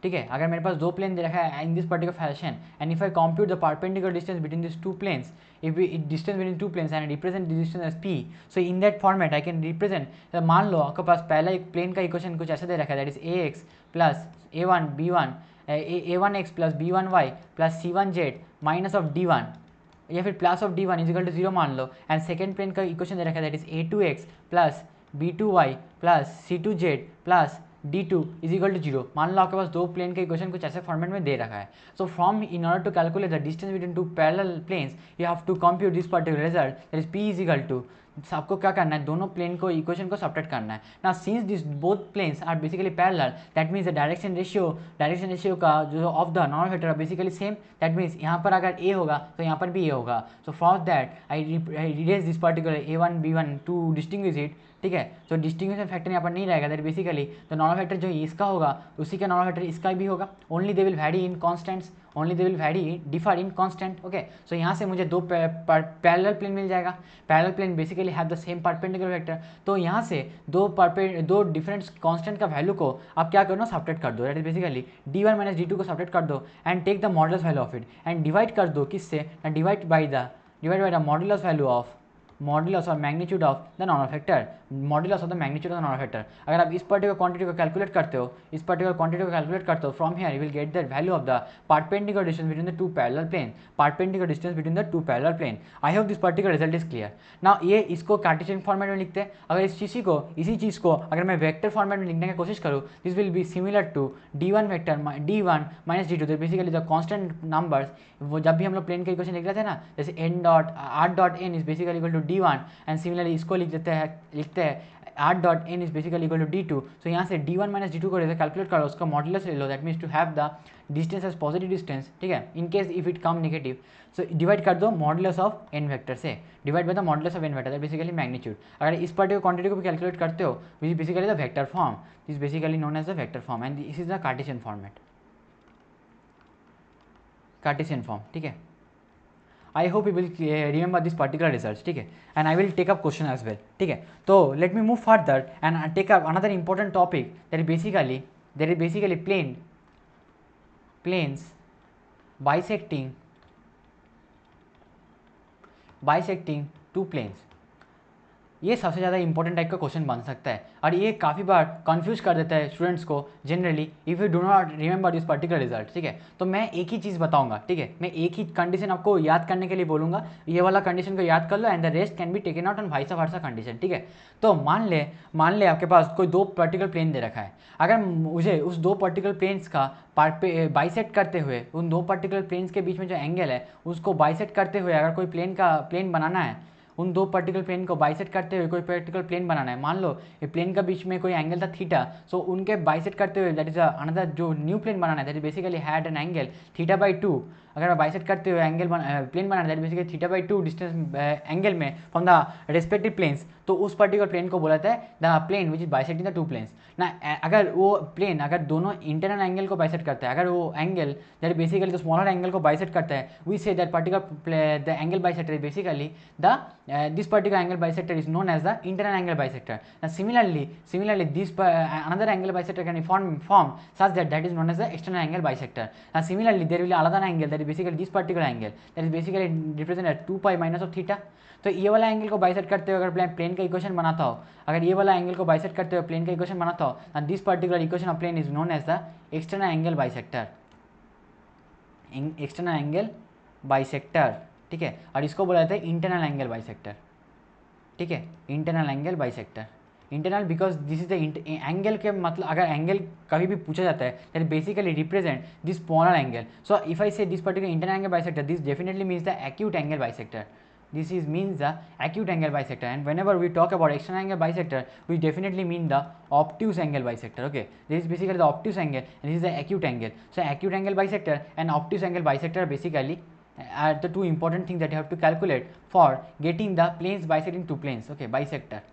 ठीक है, अगर मेरे पास दो प्लेन दे रखा है in this particular fashion and if I compute the perpendicular distance between this two planes, if we distance between two planes and represent the distance as p, so in that format I can represent, मान लो आपके पास पहला एक plane का equation कुछ ऐसे दे रखा है, that is ax plus a1 b1 a1x plus b1y plus c1z minus of d1 या फिर plus of d1 is equal to 0 मान लो, एंड सेकेंड प्लेन का इक्वेशन दे रखा है, that is a2x plus b2y plus c2z plus d2 is equal to 0. मान लो आपके पास दो प्लेन के इक्वेशन कुछ ऐसे फॉर्मेट में दे रखा है. So from in order to calculate the distance between two parallel planes you have to compute this particular result, that is p is equal to, आपको क्या करना है, दोनों प्लेन को इक्वेशन को सबट्रैक्ट करना है. ना since this both planes are basically parallel, that means the direction ratio का जो of the normal vector are basically same. That means यहाँ पर अगर a होगा तो यहाँ पर भी a होगा. So for that I release this particular a1 b1 to distinguish it ठीक है। तो डिस्टिंग्विशिंग फैक्टर यहाँ पर नहीं रहेगा, दैट बेसिकली तो नॉर्मल फैक्टर जो इसका होगा उसी का नॉर्मल फैक्टर इसका भी होगा, only they will vary in constants, only they will vary differ in constant. Okay, so यहाँ से मुझे दो पैरेलल प्लेन मिल जाएगा, parallel plane basically have the same perpendicular vector. तो यहाँ से दो डिफरेंट कांस्टेंट का वैल्यू को आप क्या करो ना, सब्ट्रैक्ट कर दो, that is basically d1 minus d2 को सब्ट्रैक्ट कर दो and take the modulus value of it and divide कर दो किससे, divide by the modulus value of modulus और magnitude of the normal factor, modulus of the magnitude of the normal factor. अगर आप इस पर्टिकुलर क्वांटिटी को calculate करते हो, इस पर्टिकुलर क्वांटिटी को कैलकुलेट करते हो, from here you will get the value of the perpendicular distance between the two parallel plane, perpendicular distance between the two parallel plane. I hope this particular result is clear. Now ये इसको Cartesian format में लिखते हैं। अगर इसी चीज़ को अगर मैं वेक्टर फॉर्मेट में लिखने की कोशिश करूँ, this will be similar to d1 vector d1 minus d2, basically the constant numbers, वो जब भी हम लोग प्लेन का इक्वेशन लिख रहे थे ना, जैसे r.n is basically equal to d1 and similarly इसको लिखते हैं r.n is basically equal to d2। So यहाँ से d1 माइनस d2 को कैलकुलेट करो, उसका मॉडुलस ले लो, that means to have the distance as positive distance, ठीक है, in case if it come negative. So divide कर दो मॉडुलस ऑफ n वेक्टर से, divide by the modulus of n vector, that basically magnitude. अगर इस particular quantity को भी calculate करते हो, which is basically the vector form, this basically known as the vector form and this is the Cartesian format, Cartesian form, ठीक है। I hope you will remember this particular result, ठीक है, and I will take up question as well, ठीक है। तो let me move further and take up another important topic, that is basically planes bisecting two planes। ये सबसे ज़्यादा important type का question बन सकता है और ये काफ़ी बार कंफ्यूज कर देता है स्टूडेंट्स को generally, if you do not remember this particular result, ठीक है। तो मैं एक ही चीज़ बताऊंगा, ठीक है, मैं एक ही कंडीशन आपको याद करने के लिए बोलूँगा, ये वाला कंडीशन को याद कर लो and the rest can be taken out on vice versa condition, ठीक है। तो मान ले आपके पास कोई दो पर्टिकुलर प्लेन दे रखा है, अगर मुझे उस दो पर्टिकुलर प्लेन्स का बाइसेक्ट करते हुए, उन दो पर्टिकुलर प्लेन्स के बीच में जो एंगल है उसको बाइसेक्ट करते हुए अगर कोई प्लेन बनाना है, उन दो पर्टिकुलर प्लेन को बाइसेक्ट करते हुए कोई पर्टिकुलर प्लेन बनाना है, मान लो ये प्लेन का बीच में कोई एंगल था थीटा, सो उनके बाइसेक्ट करते हुए दैट इज अनदर जो न्यू प्लेन बनाना है, that is basically had an angle θ/2। अगर मैं बाइसेक्ट करते हुए प्लेन बनाना है, दैट बेसिकली θ/2 डिस्टेंस एंगल में फ्रॉम द रेस्पेक्टिव प्लेन्स, तो उस पर्टिकुलर प्लेन को बोला जाता है the plane which is bisecting the two planes ना। अगर वो प्लेन अगर दोनों इंटरनल एंगल को बाइसेक्ट करता है, अगर वो angle that basically the smaller angle को बाइसेक्ट करता है, we say that particular the angle bisector is basically the this particular angle bisector is known as the internal angle bisector. Now similarly this another angle bisector can be formed such that is known as the external angle bisector. Now similarly there will be another angle that is basically this particular angle that is basically represented as 2 pi minus of theta। तो ये वाला angle को bisect करते हुए अगर plane का equation बनाता हो, अगर ये वाला एंगल को बाइसेक्ट करते हुए प्लेन का इक्वेशन बनाता हो, and this particular equation of plane is known as the external angle bisector, external angle bisector, ठीक है। और इसको बोला जाता है इंटरनल एंगल बाइसेक्टर, ठीक है, internal angle bisector. Internal because this is the angle के मतलब अगर एंगल कभी भी पूछा जाता है that basically represent this smaller angle. So if I say this particular internal angle bisector, this definitely means the acute angle bisector, this is means the acute angle bisector, and whenever we talk about external angle bisector we definitely mean the obtuse angle bisector, okay, this is basically the obtuse angle and this is the acute angle. So acute angle bisector and obtuse angle bisector basically are the two important things that you have to calculate for getting the planes bisecting two planes, okay, bisector.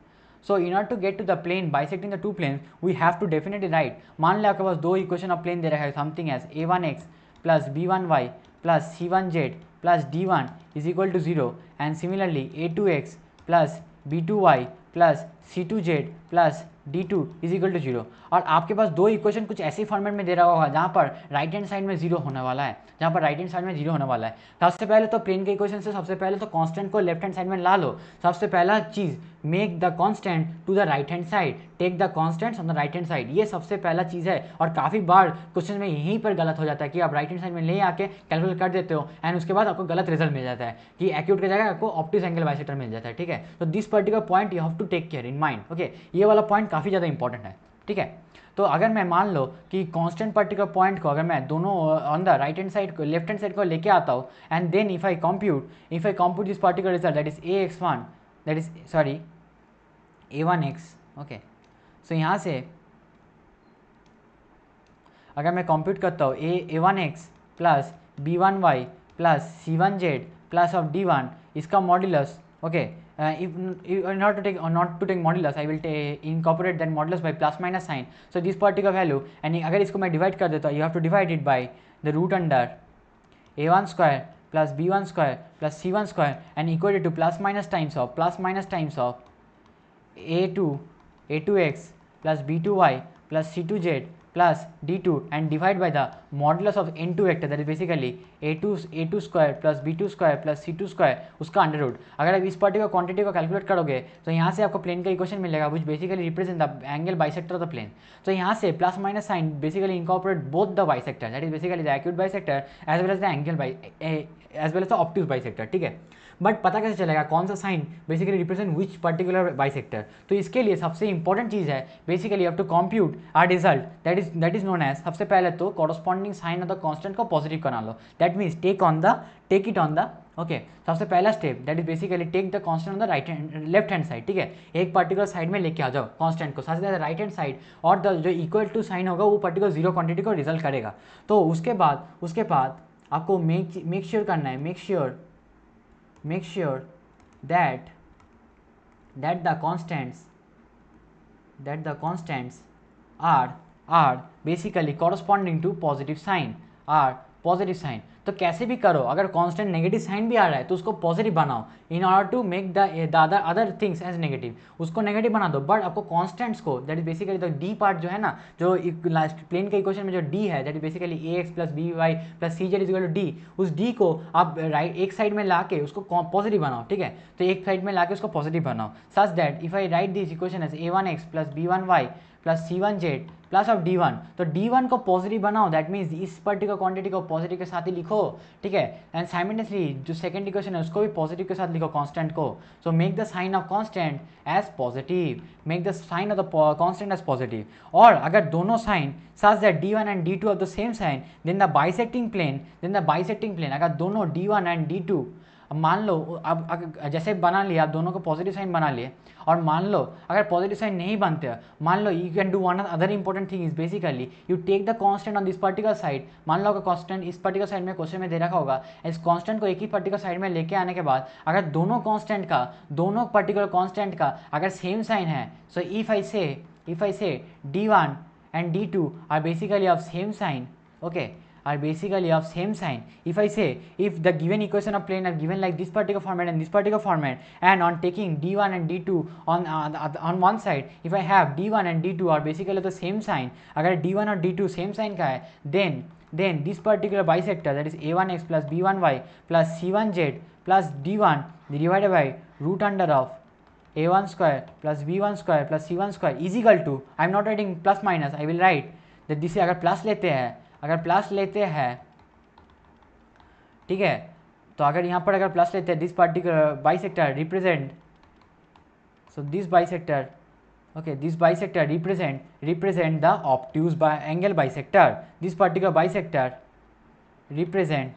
So in order to get to the plane bisecting the two planes we have to definitely write, मान लो आपके पास दो equation of plane दे रखा है, something as a1x plus b1y plus c1z plus d1 is equal to 0 and similarly a2x plus b2y plus c2z plus d2 is equal to 0। और आपके पास दो इक्वेशन कुछ ऐसे फॉर्मेट में दे रहा होगा जहाँ पर राइट हैंड साइड में 0 होने वाला है, जहाँ पर राइट हैंड साइड में 0 होने वाला है। सबसे पहले तो प्लेन के इक्वेशन से सबसे पहले तो कांस्टेंट को लेफ्ट हैंड साइड में ला लो। सबसे पहला चीज़ make the constant to the right hand side, take the constants on the right hand side, ये सबसे पहला चीज़ है। और काफ़ी बार क्वेश्चन में यहीं पर गलत हो जाता है कि आप राइट हैंड साइड में ले आके कैलकुलेट कर देते हो एंड उसके बाद आपको गलत रिजल्ट मिल जाता है कि एक्यूट की जगह आपको ऑप्टिस एंगल बाइसेक्टर मिल जाता है, ठीक है। तो this particular point you have to take care in mind, okay, ये वाला पॉइंट काफ़ी ज़्यादा इंपॉर्टेंट है, ठीक है। तो अगर मैं मान लो कि कांस्टेंट पर्टिकुलर पॉइंट को अगर मैं दोनों on the right hand side को लेफ्ट हैंड साइड को लेके आता हूँ and then if I compute this particular result that is ax1 that is sorry a1x, okay. So यहाँ से अगर मैं कंप्यूट करता हूँ a1x plus b1y plus c1z plus of d1 इसका modulus, okay, if in order to take or not to take modulus, I will incorporate that modulus by plus minus sign. So this particular value, and अगर इसको मैं divide कर देता हूँ, you have to divide it by the root under a1 square plus b1 square plus c1 square and equal to plus minus times of a2x plus b2y plus c2z plus d2 and divide by the modulus of n2 vector, that is basically a2 square plus b2 square plus c2 square उसका under root. अगर आप इस particular quantity को calculate करोगे तो यहाँ से आपको प्लेन का इक्वेशन मिलेगा which basically represent the angle bisector of the plane. तो यहाँ से plus minus sign basically incorporate both the bisector, that is basically the acute bisector as well as the angle as well as the obtuse bisector. ठीक है, but पता कैसे चलेगा कौन सा sign basically represent which particular bisector. तो इसके लिए सबसे इंपॉर्टेंट चीज़ है basically you have to compute our result, that is known as. सबसे पहले तो corresponding sign of the constant को पॉजिटिव बना लो, that means take it on the okay. सबसे पहला step that is basically take the constant on the left hand side. ठीक है, एक पर्टिकुलर साइड में लेके आ जाओ कांस्टेंट को, साथ ही राइट हैंड साइड, और द जो इक्वल टू साइन होगा वो पर्टिकुलर जीरो क्वांटिटी को रिजल्ट करेगा. तो उसके बाद आपको मेक श्योर करना है, make sure that the constants are basically corresponding to positive sign, are positive sign. तो कैसे भी करो, अगर कांस्टेंट नेगेटिव साइन भी आ रहा है तो उसको पॉजिटिव बनाओ in order to make the other things as negative. उसको नेगेटिव बना दो, बट आपको कांस्टेंट्स को, that is basically the D part जो है ना, जो लास्ट प्लेन के इक्वेशन में जो डी है, that is basically A x plus B Y plus C Z is equal to D, उस डी को आप राइट एक साइड में ला के उसको पॉजिटिव बनाओ. ठीक है, तो एक साइड में ला के उसको पॉजिटिव बनाओ such that if I write this equation as a1x plus b1y plus c1z plus of d1, तो d1 को पॉजिटिव बनाओ, दैट मीन्स इस पर्टिकुलर क्वांटिटी को पॉजिटिव के साथ ही लिखो. ठीक है, एंड साइमल्टेनियसली जो सेकंड इक्वेशन है उसको भी पॉजिटिव के साथ लिखो कांस्टेंट को. So make the sign of constant as positive, make the sign of the constant as positive. और अगर दोनों sign such that d1 and d2 of the same sign, then the bisecting plane अगर दोनों d1 and d2, अब मान लो अब जैसे बना लिया, आप दोनों को पॉजिटिव साइन बना लिए, और मान लो अगर पॉजिटिव साइन नहीं बनते, मान लो you can do one other important thing is basically you take the constant on this particular side. मान लो अगर कांस्टेंट इस पर्टिकुलर साइड में क्वेश्चन में दे रखा होगा, इस कांस्टेंट को एक ही पर्टिकुलर साइड में लेके आने के बाद अगर दोनों पर्टिकुलर कांस्टेंट का अगर सेम साइन है, सो इफ आई से d1 and d2 are basically of same sign, okay, are basically of same sign. If I say if the given equation of plane are given like this particular format and this particular format, and on taking d1 and d2 on one side, if I have d1 and d2 are basically the same sign, अगर d1 और d2 same sign का है, then this particular bisector, that is a1x plus b1y plus c1z plus d1 divided by root under of a1 square plus b1 square plus c1 square is equal to, I am not writing plus minus, I will write that this. अगर plus लेते हैं ठीक है, तो अगर यहाँ पर अगर प्लस लेते हैं, this particular bisector represent, so this bisector represent the obtuse angle bisector. This particular bisector represent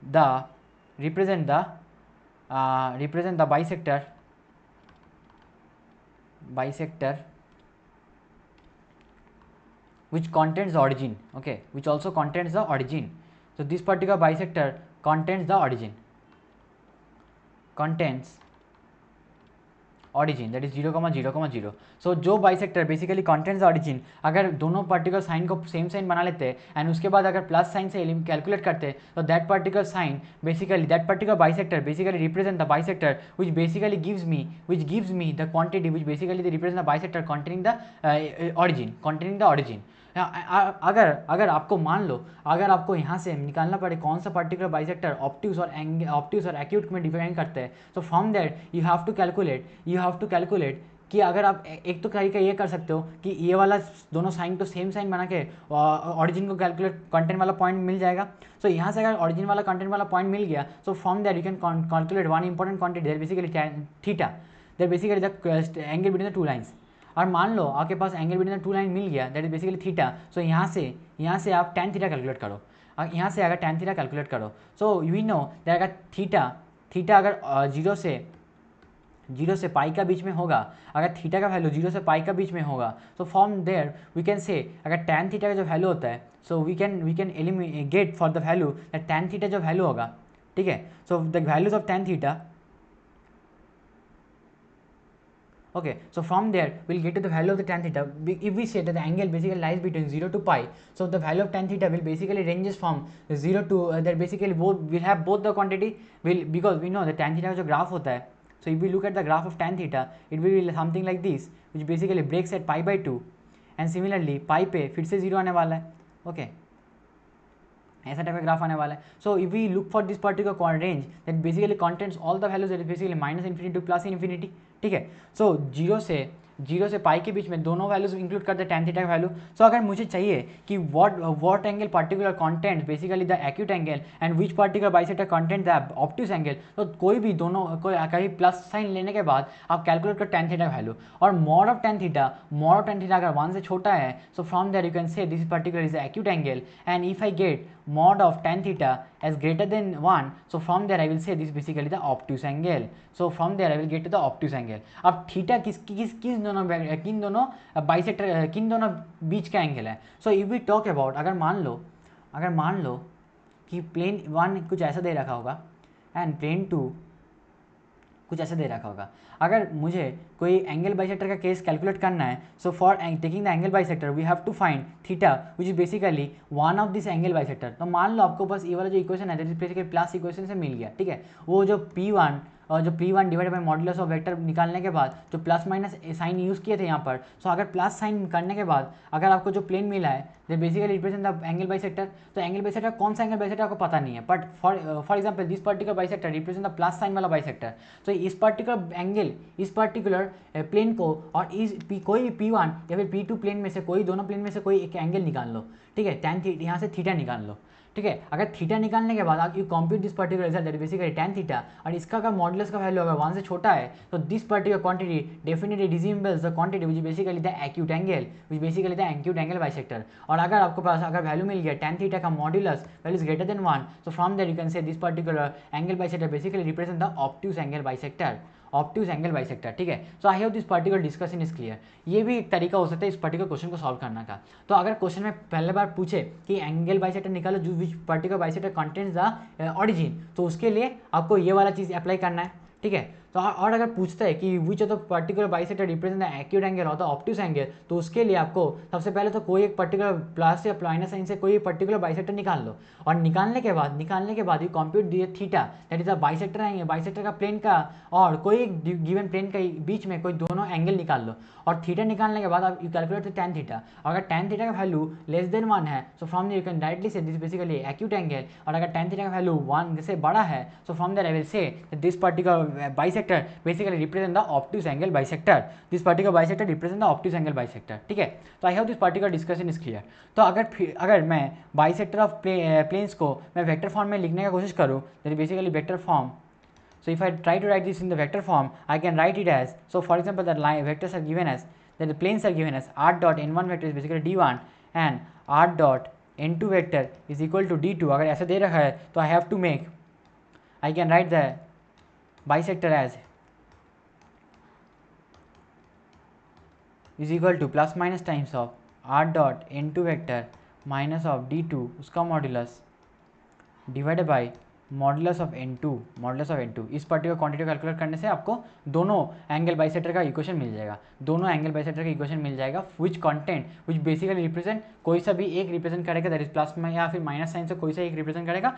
the bisector which contains the origin, okay, which also contains the origin. So this particular bisector contains the origin, that is 0,0,0. So जो bisector basically contains the origin, अगर दोनों particular sign को same sign बना लेते हैं and उसके बाद अगर प्लस साइन से कैलकुलेट करते हैं, तो that particular sign basically that particular bisector basically represent the bisector which basically gives me the quantity which basically they represent the bisector containing the origin. अगर आपको मान लो, अगर आपको यहाँ से निकालना पड़े कौन सा पर्टिकुलर बाइसेक्टर ऑब्ट्यूज और एक्यूट में डिफाइन करते हैं, तो from that you have to calculate कि अगर आप एक तो तरीका ये कर सकते हो कि ये वाला दोनों साइन तो सेम साइन बना के ऑरिजिन को कैलकुलेट कंटेंट वाला पॉइंट मिल जाएगा. सो यहाँ से अगर ऑरिजिन वाला कंटेंट वाला पॉइंट मिल गया, so from that you can calculate one important quantity, that basically theta, that basically the angle between the two lines. और मान लो आपके पास angle between the two line मिल गया, that is basically theta. So यहाँ से आप tan थीटा कैलकुलेट करो. यहाँ से अगर tan थीटा कैलकुलेट करो, सो वी नो दैट अगर थीटा अगर जीरो से पाई का बीच में होगा, अगर थीटा का वैल्यू 0 से पाई का बीच में होगा, तो from there we can say अगर tan थीटा का जो वैल्यू होता है, so we can eliminate for the value that tan theta जो वैल्यू होगा. ठीक है, so the values of tan theta Okay, so from there we'll get to the value of the tan theta. If we say that the angle basically lies between 0 to pi, so the value of tan theta will basically ranges from 0 to that basically both will have both the quantity will, because we know the tan theta का जो graph होता है, so if we look at the graph of tan theta, it will be something like this, which basically breaks at pi by 2, and similarly pi पे फिर से 0 आने वाला है. Okay, ऐसा टाइप का ग्राफ आने वाला है. So if we look for this particular range that basically contents all the values that is basically minus infinity to plus infinity. ठीक है, सो जीरो से पाई के बीच में दोनों वैल्यूज इंक्लूड करते हैं tan थीटा का वैल्यू. सो अगर मुझे चाहिए कि what angle particular content basically the acute angle and which particular bisector content the obtuse angle, तो कोई भी दोनों कोई कहीं प्लस साइन लेने के बाद आप कैलकुलेट कर tan थीटा का वैल्यू. और मॉड ऑफ tan थीटा अगर 1 से छोटा है, so from that you can say this particular is the acute angle. And if I gate mod of tan theta as greater than 1, so from there I will say this is basically the obtuse angle. So from there I will get to the obtuse angle. अब theta किन दोनों bisector किन दोनों बीच का angle है. So if we talk about, अगर मान लो कि प्लेन 1 कुछ ऐसा दे रखा होगा एंड प्लेन 2 कुछ ऐसा दे रखा होगा. अगर मुझे कोई एंगल बाइसेक्टर का केस कैलकुलेट करना है, so for taking the angle bisector we have to find theta which is basically one of this angle bisector. तो मान लो आपको बस ये वाला जो इक्वेशन है that is basically plus equation से मिल गया. ठीक है, वो जो P1 और जो P1 divide by modulus of vector निकालने के बाद जो प्लस माइनस साइन यूज़ किए थे यहाँ पर, सो अगर प्लस साइन करने के बाद अगर आपको जो प्लेन मिला है they basically represent the angle bisector. तो एंगल बाइसेक्टर कौन सा एंगल बाइसेक्टर आपको पता नहीं है, but for example this particular bisector represent the plus sign वाला बाइसेक्टर. तो इस पर्टिकुलर एंगल इस पर्टिकुलर प्लेन को और इस कोई भी P1 या फिर P2 प्लेन में से कोई दोनों प्लेन में से कोई एक एंगल निकाल लो. ठीक है, tan थीटा यहाँ से थीटा निकाल लो. ठीक है, अगर थीटा निकालने के बाद आप you compute this particular result that basically tan theta, और इसका अगर मॉडुलस का वैल्यू अगर 1 से छोटा है, तो this particular quantity definitely resembles the quantity which basically the acute angle which basically the acute angle bisector. और अगर आपको पास अगर वैल्यू मिल गया tan थीटा का modulus value is greater than 1, so from that you can say this particular angle bisector basically represent the obtuse angle bisector. ठीक है. So I hope this particular discussion is clear. ये भी एक तरीका हो सकता है इस पर्टिकुलर क्वेश्चन को सॉल्व करने का. तो अगर क्वेश्चन में पहले बार पूछे कि एंगल बाइसेक्टर निकालो जो विच particular bisector contents the origin, तो उसके लिए आपको ये वाला चीज़ अप्लाई करना है. ठीक है, तो और अगर पूछता है कि विच of the particular bisector represent the acute angle और द ऑब्ट्यूज एंगल, तो उसके लिए आपको सबसे पहले तो कोई एक पर्टिकुलर प्लस या माइनस साइन से कोई पर्टिकुलर बाइसेक्टर निकाल लो. और निकालने के बाद यू कंप्यूट दिए theta that is the bisector angle, bisector का प्लेन का और कोई एक गिवन प्लेन के बीच में कोई दोनों एंगल निकाल लो. और थीटा निकालने के बाद आप you calculate the tan theta. अगर tan थीटा का वैल्यू लेस देन 1 है, so from there you can directly say this basically acute angle. और अगर tan थीटा का वैल्यू 1 से बड़ा है, so from there I will say this particular bisector basically represent the obtuse angle bisector. This particular bisector represent the obtuse angle bisector. ठीक है, तो I have this particular discussion is clear. तो अगर मैं bisector of planes को मैं vector form में लिखने का कोशिश करूँ, that basically vector form. So if I try to write this in the vector form, I can write it as, so for example the line vectors are given as, that the planes are given as r dot n1 vector is basically d1 and r dot n2 vector is equal to d2. अगर ऐसा दे रखा है तो I have to make, I can write the bisector as is equal to plus minus times of r dot n2 vector minus of d2 उसका modulus divided by modulus of n2. इस particular quantity को calculate करने से आपको दोनों angle bisector का equation मिल जाएगा. विच कंटेंट विच बेसिकली रिप्रेजेंट कोई सा भी एक रिप्रेजेंट करेगा दैट इज प्लस में या फिर माइनस साइन से कोई सा एक रिप्रेजेंट करेगा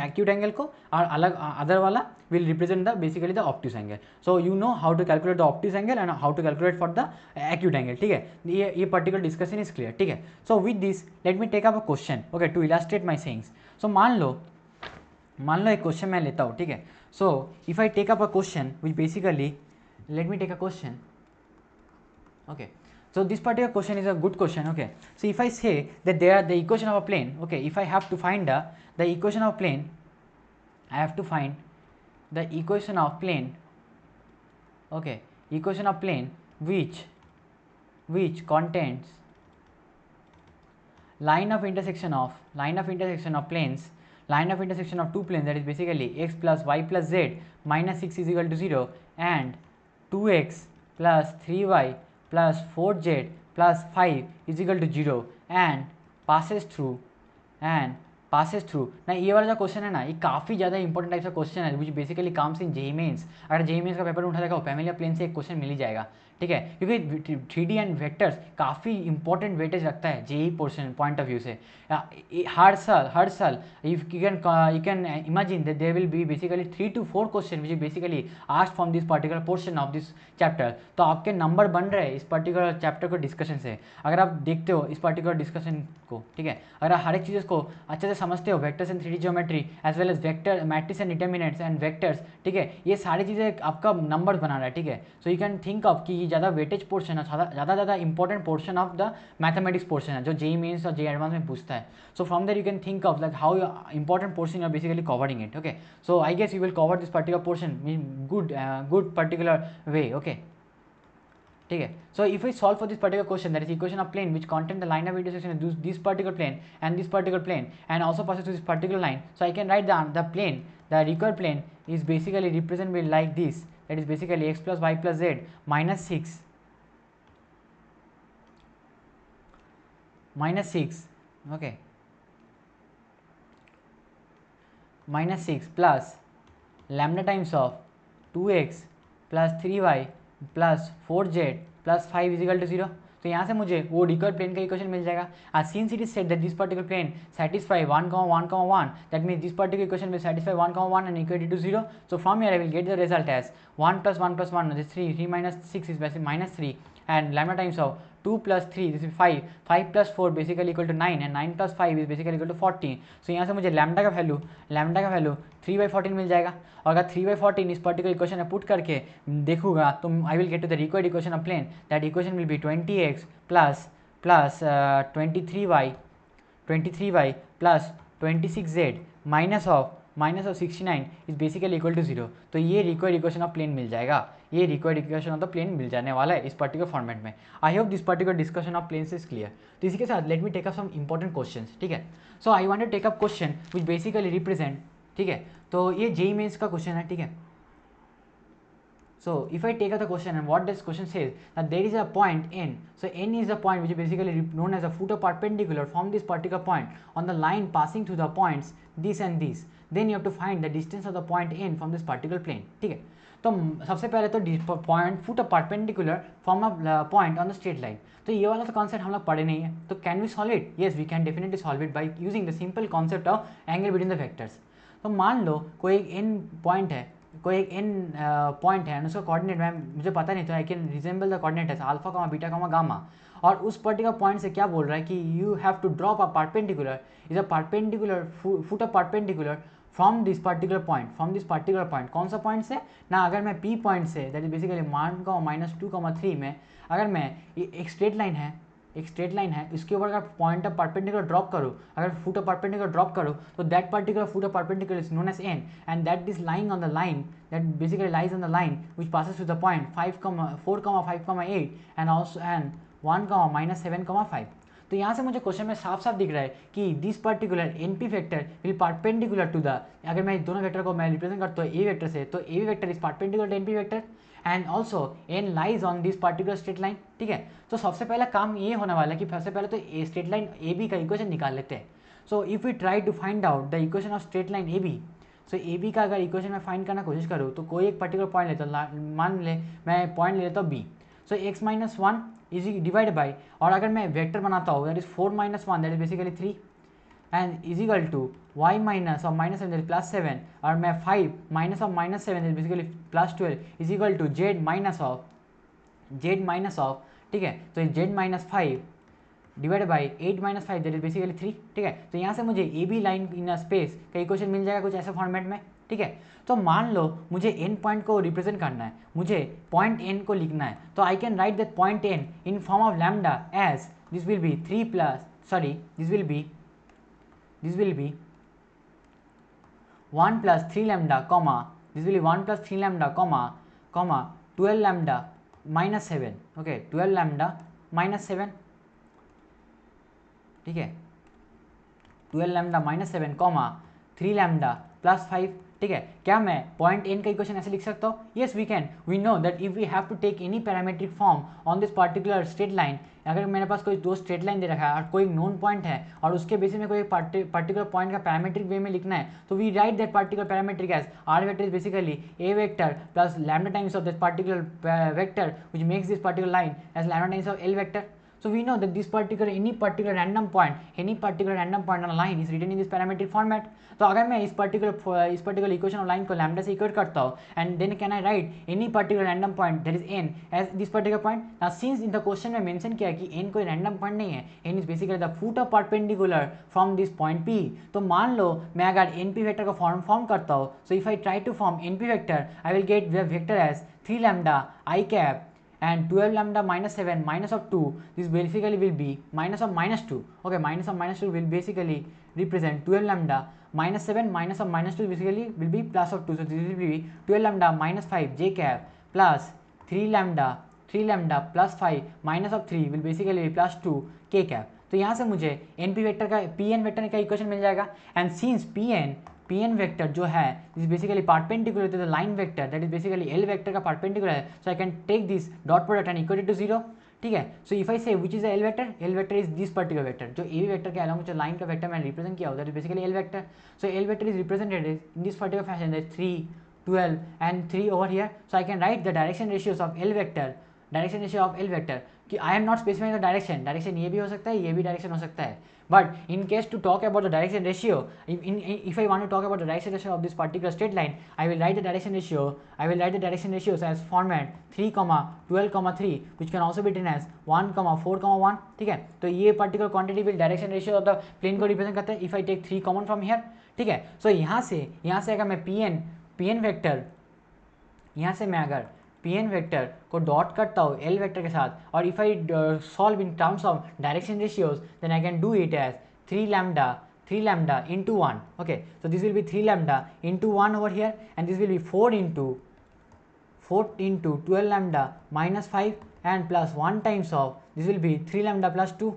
एक्यूट एंगल को, और अलग अदर वाला will represent the basically the obtuse angle. So you know how to calculate the obtuse angle and how to calculate for the acute angle. ठीक है, ये पर्टिकुलर डिस्कशन इज क्लियर. ठीक है, so with this let me take up a question, okay, to illustrate my sayings. So मान लो एक question मैं लेता हूँ. ठीक है, so if I take up a question which basically, let me take a question. Okay, so this particular question is a good question. Okay, so if I say that they are the equation of a plane, okay, if I have to find the equation of plane, I have to find the equation of plane, okay, equation of plane which contains line of intersection of planes, line of intersection of two planes, that is basically x plus y plus z minus 6 is equal to 0 and 2x plus 3y plus 4z plus 5 is equal to 0 and passes through ना. ये वाला जो question है ना, ये काफ़ी ज़्यादा important type का क्वेश्चन है which basically comes in JEE Mains. अगर जेईई मेंस का पेपर उठा देखा हो फैमिली प्लेन से एक क्वेश्चन मिल ही जाएगा. ठीक है, क्योंकि 3D एंड वेक्टर्स काफ़ी इंपॉर्टेंट वेटेज रखता है JEE portion point of view से। हर साल if you can imagine that there will be basically 3 to 4 question which is basically asked from this particular portion of this chapter. तो आपके number बन रहे हैं इस पर्टिकुलर चैप्टर को डिस्कशन से, अगर आप देखते हो इस पर्टिकुलर डिस्कशन को, ठीक है। अगर आप हर एक चीज़ को अच्छे से समझते हो, vectors and 3D geometry as well as vector matrix and determinants and vectors, ठीक है, ये सारी चीज़ें आपका नंबर बना रहा है, ठीक है। So you can think of कि ये ज़्यादा वेटेज पोर्शन है, ज़्यादा important portion of the mathematics portion है जो जेई मेंस और जेई एडवांस में पूछता है। So from there you can think of like how important portion you are basically covering it, okay. So I guess you will cover this particular portion good particular way, okay, ठीक है। So if we solve for this particular question, that is equation of plane which contain the line of intersection this particular plane and this particular plane and also passes to this particular line, so I can write the plane, the required plane is basically represented like this, that is basically x plus y plus z minus 6, okay, minus 6 plus lambda times of 2x plus 3y plus 4z plus 5 is equal to 0। तो यहाँ से मुझे वो required plane का equation मिल जाएगा। आज since it is said that this particular plane satisfy 1, 1, 1, that means this particular equation will satisfy 1, 1 and equal to 0। So from here I will get the result as 1 plus 1 plus 1, this is 3, 3 minus 6 is basically minus 3, and lambda times of 2 plus 3, this is 5, 5 plus 4 basically equal to 9, and 9 plus 5 is basically equal to 14। So यहाँ से मुझे lambda का value 3/14 मिल जाएगा। और अगर 3/14 इस particular equation में put करके देखूंगा तो I will get to the required equation of plane, that equation will be 20x plus 23y plus 26z minus of 69 is basically equal to 0। तो ये रिक्वायर्ड इक्वेशन ऑफ प्लेन मिल जाएगा, ये required equation of the plane मिल जाने वाला है इस पर्टिकुलर फॉर्मेट में। I hope this particular discussion of planes is clear. तो इसी के साथ let me take up some important questions, ठीक है। So I want to take up question which basically represent, ठीक है, तो ये जेईई मेंस का क्वेश्चन है, ठीक है। So if I take out the question and what this question says, that there is a point n, so n is a point which is basically known as a foot of perpendicular from this particular point on the line passing through the points this and this, then you have to find the distance of the point n from this particular plane, ठीक है। तो सबसे पहले तो point foot of perpendicular from a point on the straight line, तो ये वाला तो कॉन्सेप्ट हम लोग पढ़े नहीं है। तो can we solve it? Yes, we can definitely solve it by using the simple concept of angle between the vectors. तो मान लो कोई एक n पॉइंट है, कोई एक n पॉइंट है, उसका कोऑर्डिनेट में मुझे पता नहीं, तो I can resemble the coordinate as alpha comma beta comma gamma. और उस पर्टिकुलर पॉइंट से क्या बोल रहा है कि you have to drop a perpendicular, is a perpendicular foot a perpendicular from this particular point. कौन सा पॉइंट से ना, अगर मैं P पॉइंट से, दैट इज बेसिकली 1,-2,3 में अगर मैं एक स्ट्रेट लाइन है इसके ऊपर अगर पॉइंट ऑफ परपेंडिकुलर ड्रॉप करूँ, अगर फुट ऑफ परपेंडिकुलर ड्रॉप करूँ, तो that particular foot of perpendicular is known as n, and that is lying on the line, that basically lies on the line which passes to the point 4,5,8 and also and 1,-7,5। तो यहाँ से मुझे question में साफ साफ दिख रहा है कि this particular NP vector will perpendicular to the, अगर मैं दोनों वेक्टर को मैं रिप्रेजेंट करता हूँ A वेक्टर से, तो A vector is perpendicular to NP vector and also n lies on this particular straight line, ठीक है। तो सबसे पहला काम ये होने वाला है कि सबसे पहले तो स्ट्रेट लाइन AB का इक्वेशन निकाल लेते हैं। So if we try to find out the equation of straight line AB, so AB का अगर इक्वेशन में फाइंड करना कोशिश करूँ तो कोई एक पर्टिकुलर पॉइंट लेता हूँ, मान ले मैं पॉइंट ले लेता हूँ B, so x-1 is divide by, और अगर मैं वेक्टर बनाता हूँ that is 4-1 that is basically 3 and is equal to y minus of -7 that is +7, और मैं 5 minus of -7 that is basically +12 is equal to z minus of, ठीक है, तो z-5 divide by 8-5 that is basically 3, ठीक है। तो यहाँ से मुझे AB लाइन इन स्पेस का इक्वेशन मिल जाएगा कुछ ऐसे फॉर्मेट में, ठीक है। तो मान लो मुझे n पॉइंट को रिप्रेजेंट करना है, मुझे पॉइंट n को लिखना है, तो I can write that point n in form of lambda as this will be 1 plus 3 lambda comma, this will be 1 plus 3 lambda comma 12 lambda minus 7, okay, 12 lambda minus 7, ठीक है, 12 lambda minus 7 comma 3 lambda plus 5, ठीक है। क्या मैं point n का equation ऐसे लिख सकता हूँ? Yes we can. We know that if we have to take any parametric form on this particular straight line, अगर मेरे पास कोई दो स्ट्रेट लाइन दे रखा है और कोई नोन पॉइंट है और उसके बेसिस में कोई पर्टिकुलर पॉइंट का पैरामीट्रिक वे में लिखना है, तो we write that particular parametric as R vector is basically A vector plus lambda times of that particular vector which makes this particular line as lambda times of L vector. So we know that this particular any particular random point on a line is written in this parametric format. तो अगर मैं इस particular equation of line को lambda से equate करता हूँ, and then can I write any particular random point that is n as this particular point. Now since in the question में mention किया कि n कोई random point नहीं है, n is basically the foot of perpendicular from this point P. तो मान लो मैं अगर np वेक्टर का फॉर्म करता हूँ, so if I try to form np vector, I will get the vector as 3 lambda I cap and 12 lambda minus 7 minus of 2. This basically will be minus of minus 2. Okay, minus of minus 2 will basically represent 12 lambda minus 7 minus of minus 2 basically will be plus of 2. So this will be 12 lambda minus 5 j cap plus 3 lambda plus 5 minus of 3 will basically be plus 2 k cap. तो यहाँ से मुझे np vector का pn vector का equation मिल जाएगा, and since pn vector जो है is basically perpendicular to the line vector that is basically l vector का परपेंडिकुलर है, so I can take this dot product and equal to 0, ठीक है। So if I say which is L vector is this particular vector, जो a vector के अलावा जो line का vector मैंने रिप्रेजेंट किया that is basically L vector. So L vector is represented in this particular fashion that 3 12 and 3 over here. So I can write the direction ratios of L vector, direction ratio of L vector कि I am not specifying the direction ये भी हो सकता है, ये भी direction हो सकता है, but in case to talk about the direction ratio, if I want to talk about the direction ratio of this particular straight line, I will write the direction ratios as format 3, 12, 3 which can also be written as 1, 4, 1, ठीक है। तो ये particular quantity will direction ratio of the plane को represent करता है if I take 3 common from here, ठीक है। सो यहाँ से अगर मैं pn वेक्टर, यहाँ से मैं अगर pn वेक्टर को डॉट करता हूँ l वेक्टर के साथ, और if I solve in terms of direction ratios, then I can do it as 3 lambda into 1. Okay, so this will be 3 lambda into 1 over here, and this will be 4 into 12 lambda minus 5 and plus 1 times of this will be 3 lambda plus 2,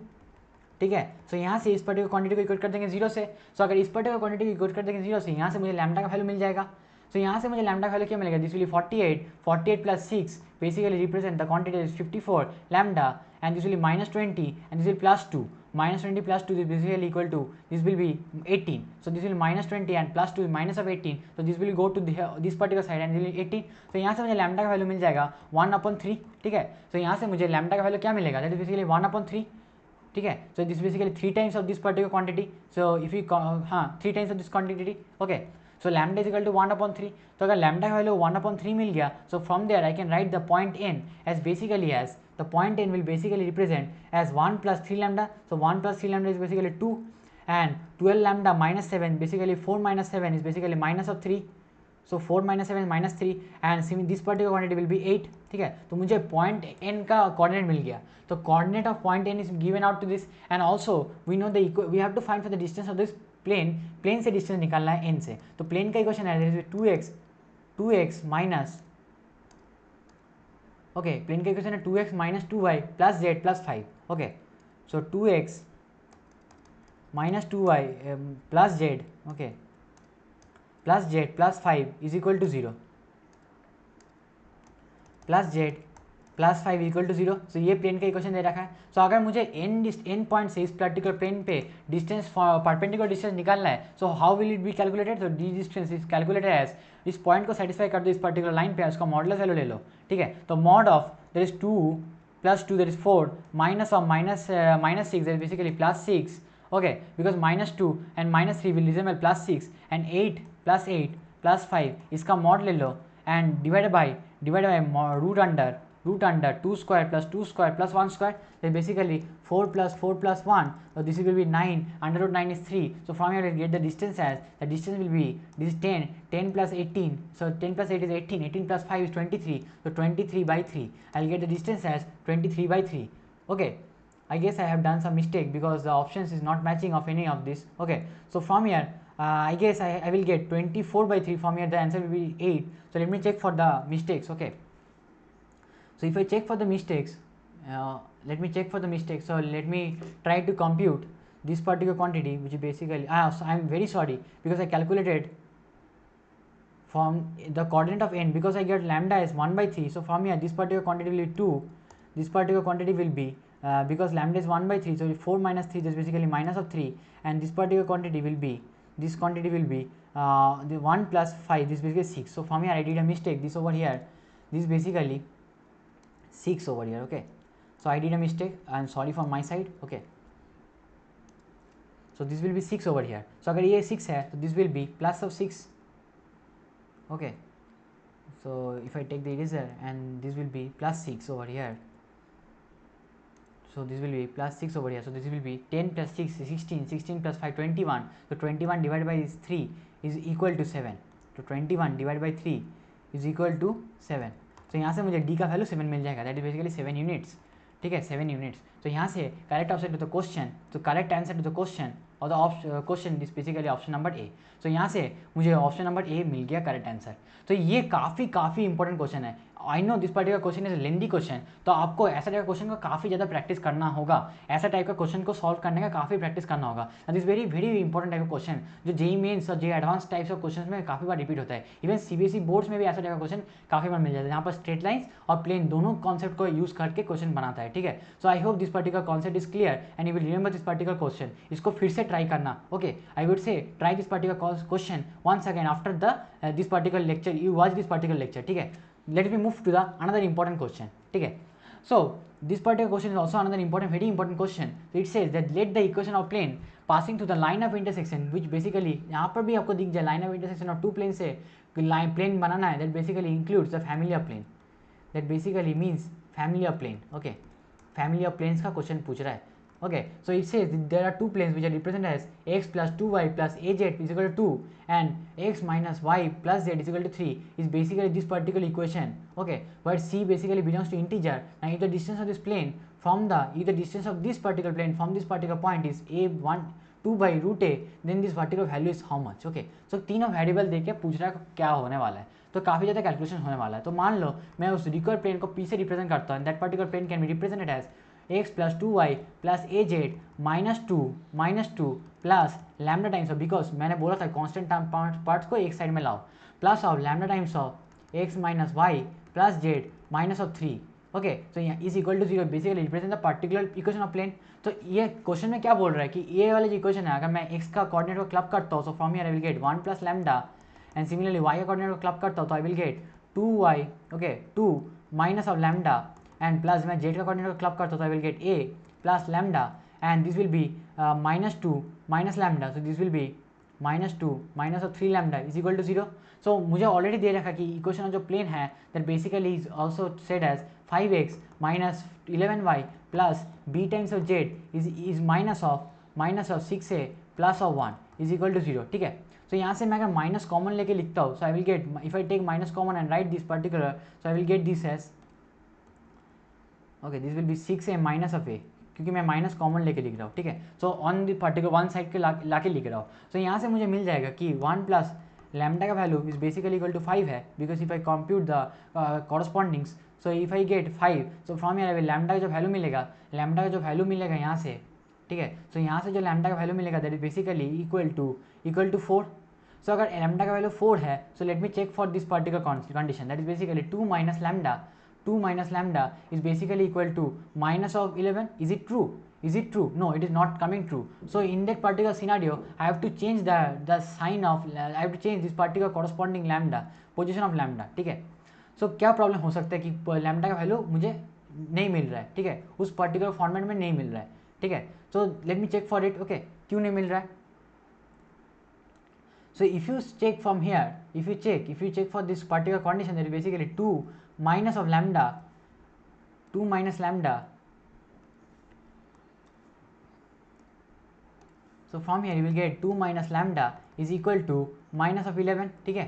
ठीक है। सो यहाँ से इस particular quantity को equate कर देंगे 0 से, सो अगर इस पर्टिकुलर क्वांटिटी को इक्वेट कर देंगे 0 से, यहाँ से मुझे लैम्डा का वैल्यू मिल जाएगा। सो यहाँ से मुझे लैम्डा का वैल्यू क्या मिलेगा, this will 48 plus 6 basically represent the quantity is 54 lambda, and this will B minus 20 and this will plus 2, minus 20 plus 2 is basically equal to this will be 18. So this will minus 20 and plus 2 is minus of 18. So this will go to this particular side and this will be 18. So यहाँ से मुझे lambda का value मिल जाएगा 1/3, ठीक है। So यहाँ से मुझे लैम्डा का वैल्यू क्या मिलेगा, दैट इज बेसिकली 1/3, ठीक है। So this basically 3 times of this particular quantity, so if you 3 times of this quantity, okay. So lambda is equal to 1/3, तो अगर लैम्डा का वैल्यू 1/3 मिल गया, so from there I can write the point n as basically as the point n will basically represent as 1 plus 3 lambda. So 1 plus 3 lambda is basically 2, and 12 lambda minus 7 basically 4 minus 7 is basically minus of 3. So 4 minus 7 is minus 3, and this particular quantity will be 8, ठीक है। तो मुझे point n का coordinate मिल गया, तो coordinate of point n is given out to this, and also we know we have to find for the distance of this plane से distance निकालना है n से। तो प्लेन का इक्वेशन है 2x माइनस, ओके, प्लेन का equation है 2x minus 2y plus z plus 5, okay. So 2x minus 2y plus z, okay, plus z plus 5 is equal to 0, plus z plus 5 equal to 0। सो ये plane का equation दे रखा है। सो अगर मुझे n पॉइंट से इस पर्टिकुलर प्लेन पे डिस्टेंस परपेंडिकुलर डिस्टेंस निकालना है, so how will it be calculated, तो D distance is calculated as, इस पॉइंट को सेटिस्फाई कर दो इस पर्टिकुलर लाइन पे, उसका मॉडुलस वैल्यू ले लो, ठीक है। तो mod of there is 2 plus 2 that is 4 minus of minus 6 that is basically plus 6, okay, because minus 2 and minus 3 will resemble plus 6, and 8 plus 5 इसका मॉड ले लो, and divide by root under 2 square plus 2 square plus 1 square, then basically 4 plus 1, so this will be 9, under root 9 is 3, so from here we get the distance as, the distance will be, this is 10 plus 18, so 10 plus 8 is 18 plus 5 is 23, so 23 by 3, I will get the distance as 23 by 3, okay. I guess I have done some mistake because the options is not matching of any of this, okay. So from here I guess I will get 24 by 3, from here the answer will be 8, so let me check for the mistakes, okay. So if I check for the mistakes, so let me try to compute this particular quantity, which is basically, so I am very sorry because I calculated from the coordinate of n, because I get lambda as 1 by 3, so from here this particular quantity will be 2, this particular quantity will be because lambda is 1 by 3, so 4 minus 3 is basically minus of 3, and this particular quantity will be, this quantity will be the 1 plus 5, this is basically 6. So from here I did a mistake, this over here, this is basically 6 over here. Okay, so I did a mistake, I am sorry from my side. Okay, so this will be 6 over here. So अगर ये 6 है तो this will be plus of 6. Okay, so if I take the eraser and this will be plus 6 over here, so this will be plus 6 over here, so this will be 10 plus 6 is 16, 16 plus 5 21, so 21 divided by 3 is equal to 7, so 21 divided by 3 is equal to 7. so यहाँ से मुझे d का value 7 मिल जाएगा, that is basically 7 units. ठीक है, 7 units. तो यहाँ से correct answer to the question, तो correct answer to the question और the question is basically option number A. तो यहाँ से मुझे ऑप्शन नंबर ए मिल गया करेक्ट आंसर. तो ये काफ़ी इंपॉर्टेंट क्वेश्चन है. I know this particular question is lengthy question, तो आपको ऐसा टाइप का क्वेश्चन का काफ़ी ज़्यादा प्रैक्टिस करना होगा. ऐसा टाइप का क्वेश्चन को सॉल्व करने का काफ़ी प्रैक्टिस करना होगा. दिस वेरी इंपॉर्टेंट टाइप का क्वेश्चन जो जेई मेंस और JEE advance types of question में काफ़ी बार रिपीट होता है. इवन सीबीएसई बोर्ड्स में भी ऐसा टाइप का क्वेश्चन काफ़ी बार मिल जाता है, जहाँ पर स्ट्रेट लाइन्स और प्लेन दोनों कॉन्सेप्ट को यूज करके क्वेश्चन बनाता है. ठीक है, so I hope this particular concept is clear and you will remember this particular question. इसको फिर से ट्राई करना. Okay, I would say try this particular question once again after the this particular lecture, you watch this particular lecture. ठीक है, let me move to the another important question. ठीक है, so this particular question is also another important, very important question. So it says that let the equation of plane passing through the line of intersection, which basically यहाँ पर भी आपको दिख जाए line of intersection of two planes से line plane बनाना है, that basically includes the family of plane, that basically means family of plane. Okay, family of planes का question पूछ रहा है. Okay, so it says there are two planes which are represented as x plus 2y plus az is equal to 2 and x minus y plus z is equal to 3 is basically this particular equation. Okay, where c basically belongs to integer. Now if the distance of this plane from the, if the distance of this particular plane from this particular point is a1 2 by root a, then this particular value is how much. Okay, so तीनों variable देके पूछ रहा है क्या होने वाला है, तो काफ़ी ज़्यादा कैलकुलेशन होने वाला है. तो मान लो मैं उस रिक्वायर्ड प्लेन को p से रिप्रेजेंट करता हूँ, that particular plane can be represented as x plus 2y plus az minus 2 plus lambda times of, because मैंने बोला था कॉन्स्टेंट पार्ट्स को एक साइड में लाओ, plus of lambda times of x minus y plus z minus of 3. Okay, तो यहाँ is equal to 0 basically represent the particular equation of plane. तो ये क्वेश्चन में क्या बोल रहा है कि ये वाली जो इक्वेशन है, अगर मैं x का कोऑर्डिनेट को क्लब करता हूँ, so from here I will gate 1 plus lambda, and similarly y का कोऑर्डिनेट को क्लब करता हूँ तो I will gate 2y. Okay, 2 minus of lambda, and plus मैं जेड का कोऑर्डिनेट को क्लब करता हूँ तो I will gate a plus lambda, and this will be minus 2 minus lambda, so this will be minus 2 minus of 3 lambda is equal to 0. so मुझे already दे रखा कि इक्वेशन ऑफ जो प्लेन है that basically is also said as 5x minus 11y plus b times of z is minus of 6a plus of 1 is equal to 0. ठीक है, तो यहाँ से मैं अगर माइनस कॉमन लेके लिखता हूँ, so I will get, if I take minus common and write this particular, so I will get this as, okay, this will be 6a minus of a, क्योंकि मैं माइनस कॉमन लेके लिख रहा हूँ. ठीक है, so on the particular one side के ला के लिख रहा हूँ. सो यहाँ से मुझे मिल जाएगा कि 1 प्लस लैम्डा का value is basically equal to 5 है, because if I compute the correspondings, so if I get 5, so from here lambda का जो वैल्यू मिलेगा, लैम्डा का जो वैल्यू मिलेगा यहाँ से, ठीक है, सो यहाँ से जो लैम्डा का वैल्यू मिलेगा that is basically equal to 4. So अगर लैम्डा का वैल्यू 4 है, so let me check for this particular condition, that is basically 2 minus lambda is basically equal to minus of 11. Is it true? Is it true? No, it is not coming true. So in that particular scenario, I have to change the sign of, I have to change this particular corresponding lambda, position of lambda. ठीक है, so क्या problem हो सकता है कि lambda का value मुझे नहीं मिल रहा है. ठीक है, उस पर्टिकुलर फॉर्मेट में नहीं मिल रहा है. ठीक है, so let me check for it. Okay, क्यों नहीं मिल रहा है? So if you check from here, if you check for this particular condition, that is basically 2 minus of lambda, 2 minus lambda. So from here you will get 2 minus lambda is equal to minus of 11. ठीक है,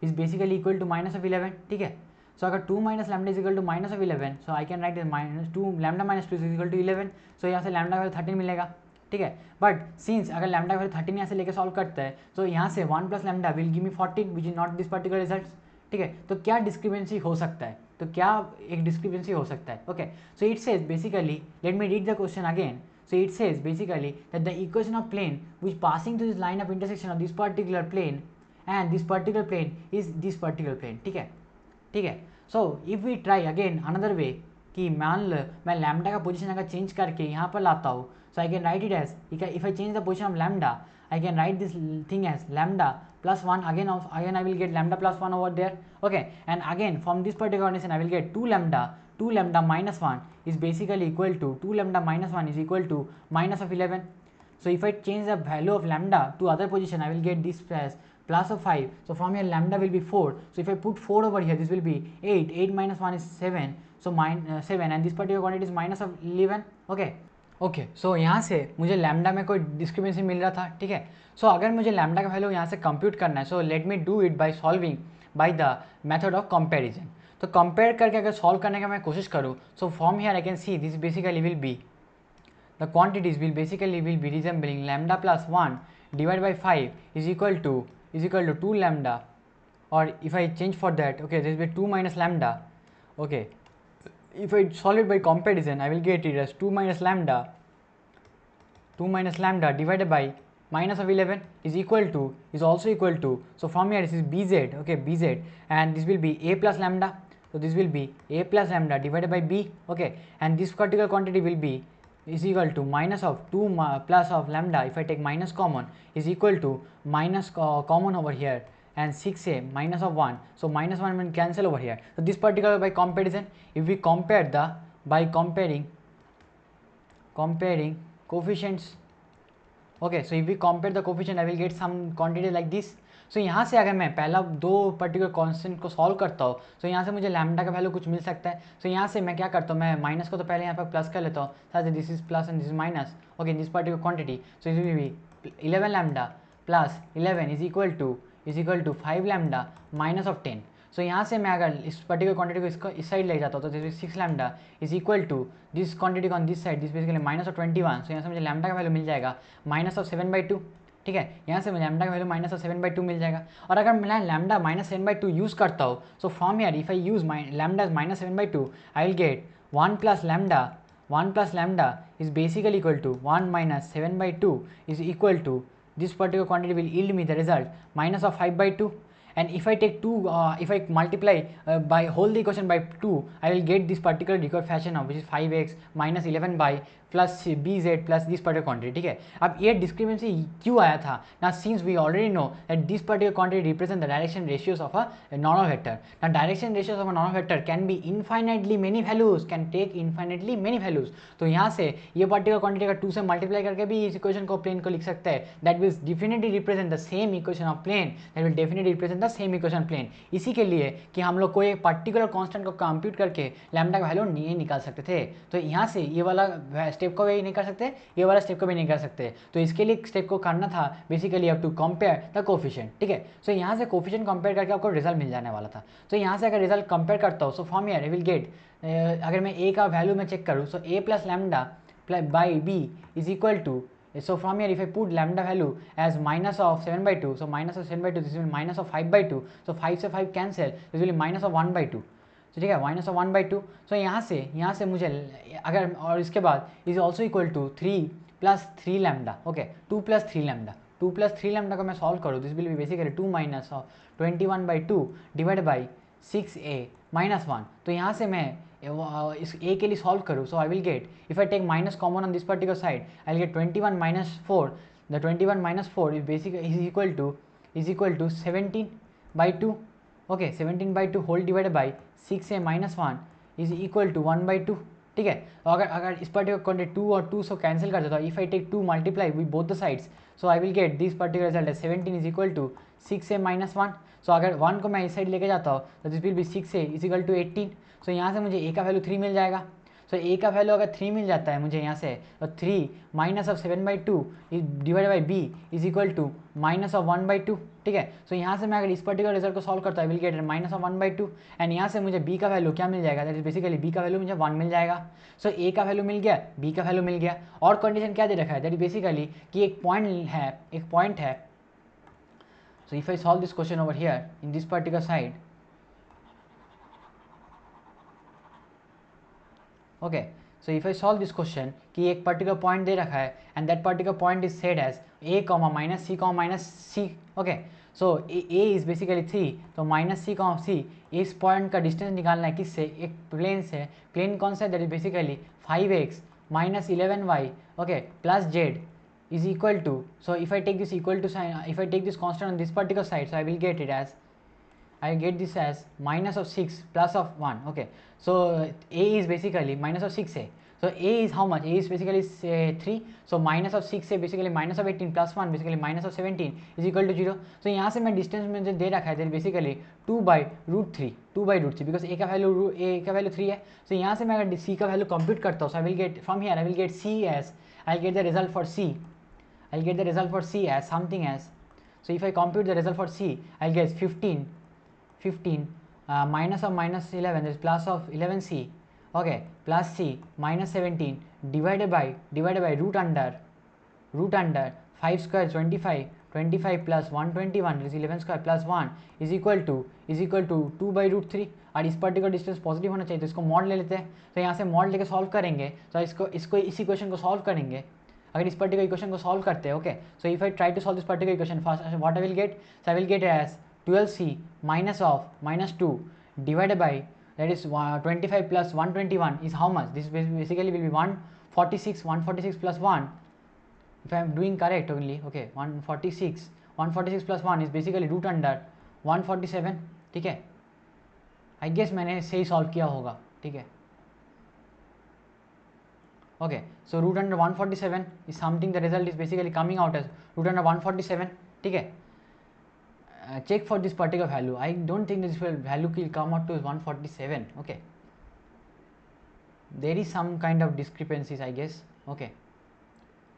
is basically equal to minus of 11. ठीक है, so अगर 2 minus lambda is equal to minus of 11, so I can write as minus 2 lambda minus 2 is equal to 11. so यहाँ से lambda value 13 मिलेगा. ठीक है, बट सिंस अगर लैम्डा वैल्यू 13 यहाँ से लेके सॉल्व करता है, तो यहाँ से 1 plus lambda will give me 14 which is not this particular result. ठीक है, तो क्या डिस्क्रिपेंसी हो सकता है, तो क्या एक डिस्क्रिपेंसी हो सकता है. Okay, so it says basically, let me read the question again. So it says basically that the equation of plane which passing through this line of intersection of this particular plane and this particular plane is this particular plane, ठीक है, ठीक है। So if we try again another way कि मान लो मैं lambda का position अगर चेंज करके यहाँ पर लाता हूँ, so I can write it as, if I change the position of lambda I can write this thing as lambda plus 1, again I will get lambda plus 1 over there, okay, and again from this particular condition I will get 2 lambda minus 1 is basically equal to 2 lambda minus 1 is equal to minus of 11. So if I change the value of lambda to other position I will get this as plus of 5. So from here lambda will be 4. So if I put 4 over here, this will be 8. 8 minus 1 is 7. So 7, and this particular quantity is minus of 11, okay. Okay so यहाँ से मुझे lambda में कोई discrimination मिल रहा था, ठीक है। सो अगर मुझे लैम्डा का वैल्यू यहाँ से कंप्यूट करना है, so let me do it by solving by the method of comparison. तो कंपेयर करके अगर सॉल्व करने का मैं कोशिश करूँ, so from here I can see this basically will be the quantities will be resembling lambda plus 1 divide by 5 is equal to 2 lambda, और if I change for that, okay, this will 2 minus lambda, okay. If I solve it by comparison, I will get it as 2 minus lambda divided by minus of 11 is also equal to, so from here this is bz, okay, bz, and this will be a plus lambda, so this will be a plus lambda divided by b, okay, and this particular quantity will be is equal to minus of 2 plus of lambda, if I take minus common, is equal to minus common over here, and 6a minus of 1, so minus 1 will cancel over here. So this particular by comparison, if we compare the by comparing coefficients, okay, so if we compare the coefficient I will get some quantity like this. So यहाँ से अगर मैं पहला दो particular constant को solve करता हूँ, so यहाँ से मुझे लैम्डा का वैल्यू कुछ मिल सकता है। so यहाँ से मैं क्या करता हूँ, मैं माइनस को तो पहले यहाँ पर प्लस कर लेता हूँ, साथ this is plus and this is minus, okay, this particular quantity, so it will be 11 lambda plus 11 is equal to 5 lambda minus of 10। So यहाँ से मैं अगर इस पर्टिकुलर क्वांटिटी को इसको इस साइड ले जाता हूँ, तो this 6 lambda is equal to this quantity on this side, this basically minus of 21। So यहाँ से मुझे लैम्डा का वैल्यू मिल जाएगा माइनस ऑफ 7/2, ठीक है, यहाँ से मुझे लैम्डा का वैल्यू माइनस ऑफ 7/2 मिल जाएगा। और अगर मैं लैम्डा माइनस 7/2 यूज़ करता हूँ, so from here if I use lambda is minus 7/2, I will gate 1 plus lambda is basically equal to 1 minus 7/2 is equal to this particular quantity will yield me the result minus of 5/2. And if I take 2, if I multiply by whole the equation by 2, I will get this particular recurrent fashion of which is 5x minus 11 by plus bz plus this particular quantity, ठीक है। अब ये डिस्क्रिमिनेंसी क्यों आया था ना, since we already know that this particular quantity represent the direction ratios of a normal vector. ना direction ratios of a normal vector can be infinitely many values, can take infinitely many values. तो यहाँ से ये particular quantity का 2 से multiply करके भी इस इक्वेशन को प्लेन को लिख सकते हैं, that will definitely represent the same equation of plane, that will definitely represent the same equation plane. इसी के लिए कि हम लोग कोई पर्टिकुलर कांस्टेंट को कंप्यूट करके लैम्डा का वैल्यू नहीं निकाल सकते थे, तो यहाँ से ये वाला स्टेप को भी नहीं कर सकते, ये वाला स्टेप को भी नहीं कर सकते। तो इसके लिए स्टेप को करना था बेसिकली अब टू कंपेयर द कोफिशिएंट, ठीक है। सो यहाँ से कोफिशिएंट कंपेयर करके आपको रिजल्ट मिल जाने वाला था। तो यहाँ से अगर रिजल्ट कंपेयर करता हूँ, so from here I will get, अगर मैं ए का वैल्यू में चेक करूँ, so a plus lambda by b is equal to, so from here if I put lambda value as minus of 7/2, so minus of 7/2, this will be minus of 5/2, so 5 से 5 cancel, this will be minus of 1/2, so ठीक है, minus of 1/2। so यहाँ से मुझे अगर, और इसके बाद is also equal to 3 plus 3 lambda, okay, 2 plus 3 lambda को मैं सॉल्व करूँ, this will be basically 2 minus of 21/2 divided by 6a minus 1। तो यहाँ से मैं इस a के लिए सॉल्व करूँ, so I will get, if I take minus common on this particular side, I will get 21 minus 4, the 21 minus 4 इज basic is equal to 17/2, okay, 17/2 whole divided by 6a minus 1 is equal to 1/2, ठीक है। तो अगर इस particular quantity 2 और 2 सो cancel कर देता हूँ, if I take 2 multiply with both the sides, so I will get this particular result है 17 is equal to 6a minus 1। So अगर 1 को मैं इस साइड लेके जाता हूँ, तो this will be 6a is equal to 18। So यहाँ से मुझे a का वैल्यू 3 मिल जाएगा। सो a का वैल्यू अगर 3 मिल जाता है मुझे यहाँ से, तो 3 minus of 7/2 divide by b is equal to minus of 1/2, ठीक है। सो यहाँ से मैं अगर इस पर्टिकुलर रिजल्ट को सॉल्व करता हूँ, will get minus of 1/2, and यहाँ से मुझे b का वैल्यू क्या मिल जाएगा, दैट इज बेसिकली b का वैल्यू मुझे 1 मिल जाएगा। सो a का वैल्यू मिल गया, b का वैल्यू मिल गया, और कंडीशन क्या दे रखा है, दैट इज बेसिकली कि एक पॉइंट है। So if I solve this question over here in this particular side, okay, so if I solve this question कि एक पर्टिकुलर पॉइंट दे रखा है and that particular point is said as a comma minus c comma minus c, okay, so a is basically 3, तो minus c comma सी, इस point का distance निकालना है किससे, एक प्लेन से, प्लेन कौन सा है, that is basically 5x minus 11y, okay, plus z is equal to, so if I take this equal to sign, if I take this constant on this particular side, so I will get it as, I get this as minus of 6 plus of 1, okay, so a is basically minus of 6a, so a is how much, a is basically 3, so minus of 6a basically minus of 18 plus 1 basically minus of 17 is equal to 0, so यहाँ से मैं distance में जो दे रखा है basically 2/√3, 2/√3 because a का value 3 है, so यहाँ से मैं अगर c का वैल्यू कंप्यूट करता हूँ, so I will get from here I will get c as, I'll get the result for c, I'll get the result for c as something as, so if I compute the result for c I'll get 15 minus of minus 11 is plus of 11c, okay, plus c minus 17 divided by root under 5 square 25 plus 121 is 11 square plus 1 is equal to 2/√3, और इस particular distance positive होना चाहिए, तो इसको mod ले लेते हैं, तो यहाँ से मॉड लेके सॉल्व करेंगे, तो इसको इस इक्वेशन को सॉल्व करेंगे, अगर इस पर्टिकुलर इक्वेशन को सॉल्व करते हैं, okay, so if I try to solve this particular equation first, what I will get, so I will get as 12c minus of -2 divided by, that is 25 plus 121 is how much, this basically will be 146 plus 1, if I am doing correct only, okay, 146 plus 1 is basically root under 147, ठीक है, I guess मैंने सही solve किया होगा, ठीक है, okay, so root under 147 is something, the result is basically coming out as root under 147, ठीक है, check for this particular value, I don't think this value will come out to 147, okay, there is some kind of discrepancies I guess, okay,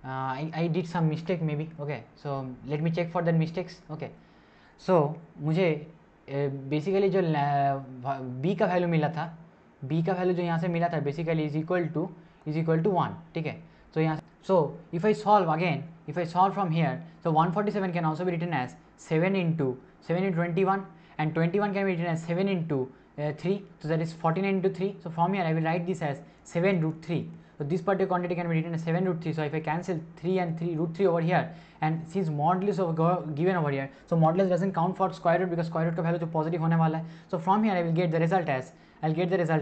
I did some mistake maybe, okay, so let me check for that mistakes, okay, so मुझे basically जो b का value मिला था, b का value जो यहाँ से मिला था बेसिकली इज इक्वल टू 1, ठीक है, तो यहाँ, so if I solve again, if I solve from here, so 147 can also be written as 7 into 21, and 21 can be written as 7 into 3, so that is 49 into 3, so from here I will write this as 7√3, so this particular quantity can be written as 7√3, so if I cancel 3 and 3√3 over here, and since modulus of given over here, so modulus doesn't count for square root because square root का value जो positive होने वाला है, so from here I will get the result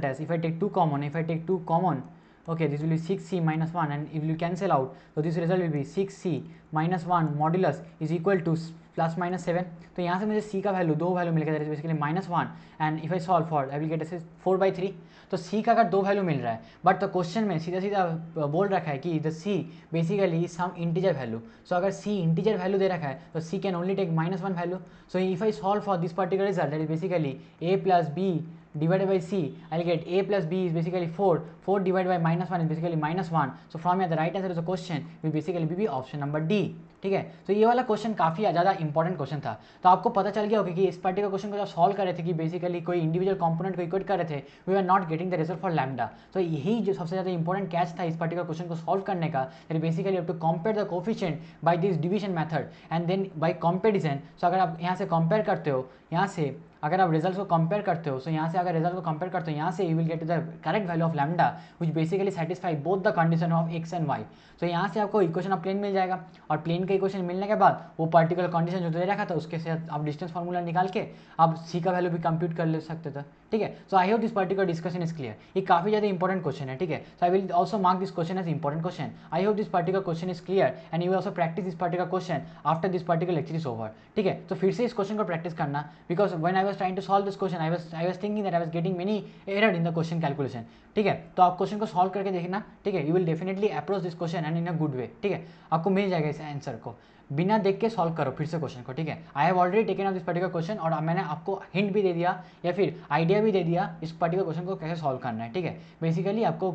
as, if I take 2 common, okay, this will be 6c minus 1, and if you cancel out, so this result will be 6c minus 1 modulus is equal to plus minus 7, तो यहाँ से मुझे c का value, दो value मिल गया, that is basically -1, and if I solve for I will gate 4/3, तो c का अगर दो वैल्यू मिल रहा है, बट तो क्वेश्चन में सीधा बोल रखा है कि the c basically some integer value, so अगर c इंटीजर वैल्यू दे रखा है तो c can only take -1 value, so if I solve for this particular result, that is basically a plus b divided by c, I will get a plus b is basically 4 divided by -1 is basically -1, so from here the right answer of the question will basically be option number D, ठीक है, तो ये वाला question काफ़ी ज़्यादा important question था, तो आपको पता चल गया होगा कि इस पर्टिकुलर क्वेश्चन को जब सॉल्व कर रहे थे कि बेसिकली कोई इंडिविजुअल कंपोनेंट को इक्वेट कर रहे थे, we are not getting the result for lambda, तो यही जो सबसे ज़्यादा इंपॉर्टेंट कैच था इस पर्टिकुलर क्वेश्चन को सॉल्व करने का, that basically to compare the coefficient by this division method and then by comparison, so अगर आप यहाँ से कंपेयर करते हो, यहाँ से अगर आप रिजल्ट को कंपेयर करते हो, सो यहाँ से अगर रिजल्ट को कंपेयर करते हो, यहाँ से you will get the correct value of lambda which basically satisfy both the condition of x and y, तो यहाँ से आपको इक्वेशन ऑफ प्लेन मिल जाएगा, और प्लेन का इक्वेशन मिलने के बाद वो पर्टिकुलर कंडीशन जो दे रखा था उसके साथ आप डिस्टेंस फार्मूला निकाल के आप सी का वैल्यू भी कंप्यूट कर ले सकते थे, ठीक है, so I hope this particular discussion is clear, ये काफ़ी ज़्यादा इंपॉर्टेंट क्वेश्चन है, ठीक है, so I will also mark this question as important question, I hope this particular question is clear and you also practise this particular question after this particular lecture is over, ठीक है, तो फिर से इस question को practice करना, because when I was trying to solve this question I was thinking that I was getting many error in the question calculation, ठीक है, तो आप क्वेश्चन को सॉल्व करके देखना, ठीक है, you will definitely approach this question and in a good way, ठीक है, आपको मिल जाएगा इस आंसर को, बिना देख के सॉल्व करो फिर से क्वेश्चन को, ठीक है, आई have already taken of this particular question, और मैंने आपको हिंट भी दे दिया या फिर आइडिया भी दे दिया इस पर्टिकुलर क्वेश्चन को कैसे सॉल्व करना है, ठीक है, बेसिकली आपको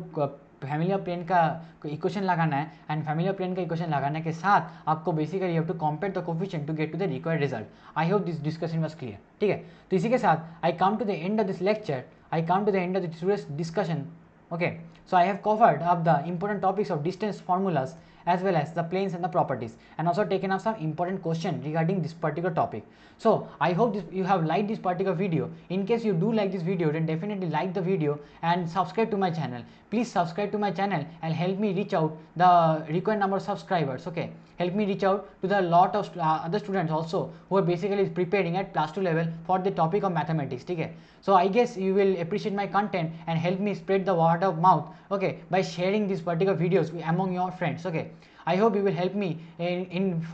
फैमिली ऑफ प्लेन का इक्वेशन लगाना है, एंड फैमिली ऑफ प्लेन का इक्वेशन लगाने के साथ आपको basically you have to compare the coefficient to get to the required result, I hope this discussion was clear, ठीक है, तो इसी के साथ I come to the end of this lecture, I come to the end of this discussion, okay, so I have covered up the important topics of distance formulas as well as the planes and the properties, and also taken up some important question regarding this particular topic. So I hope you have liked this particular video. In case you do like this video, then definitely like the video and subscribe to my channel. Please subscribe to my channel and help me reach out the required number of subscribers. Okay, help me reach out to the lot of other students also who are basically preparing at plus 2 level for the topic of mathematics. Okay, so I guess you will appreciate my content and help me spread the word of mouth, okay, by sharing these particular videos among your friends. Okay, I hope you will help me in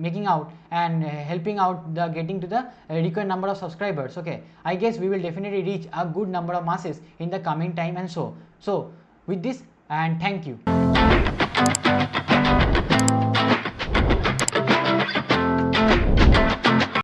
making out and helping out the getting to the required number of subscribers. Okay, I guess we will definitely reach a good number of masses in the coming time, and so with this, and thank you.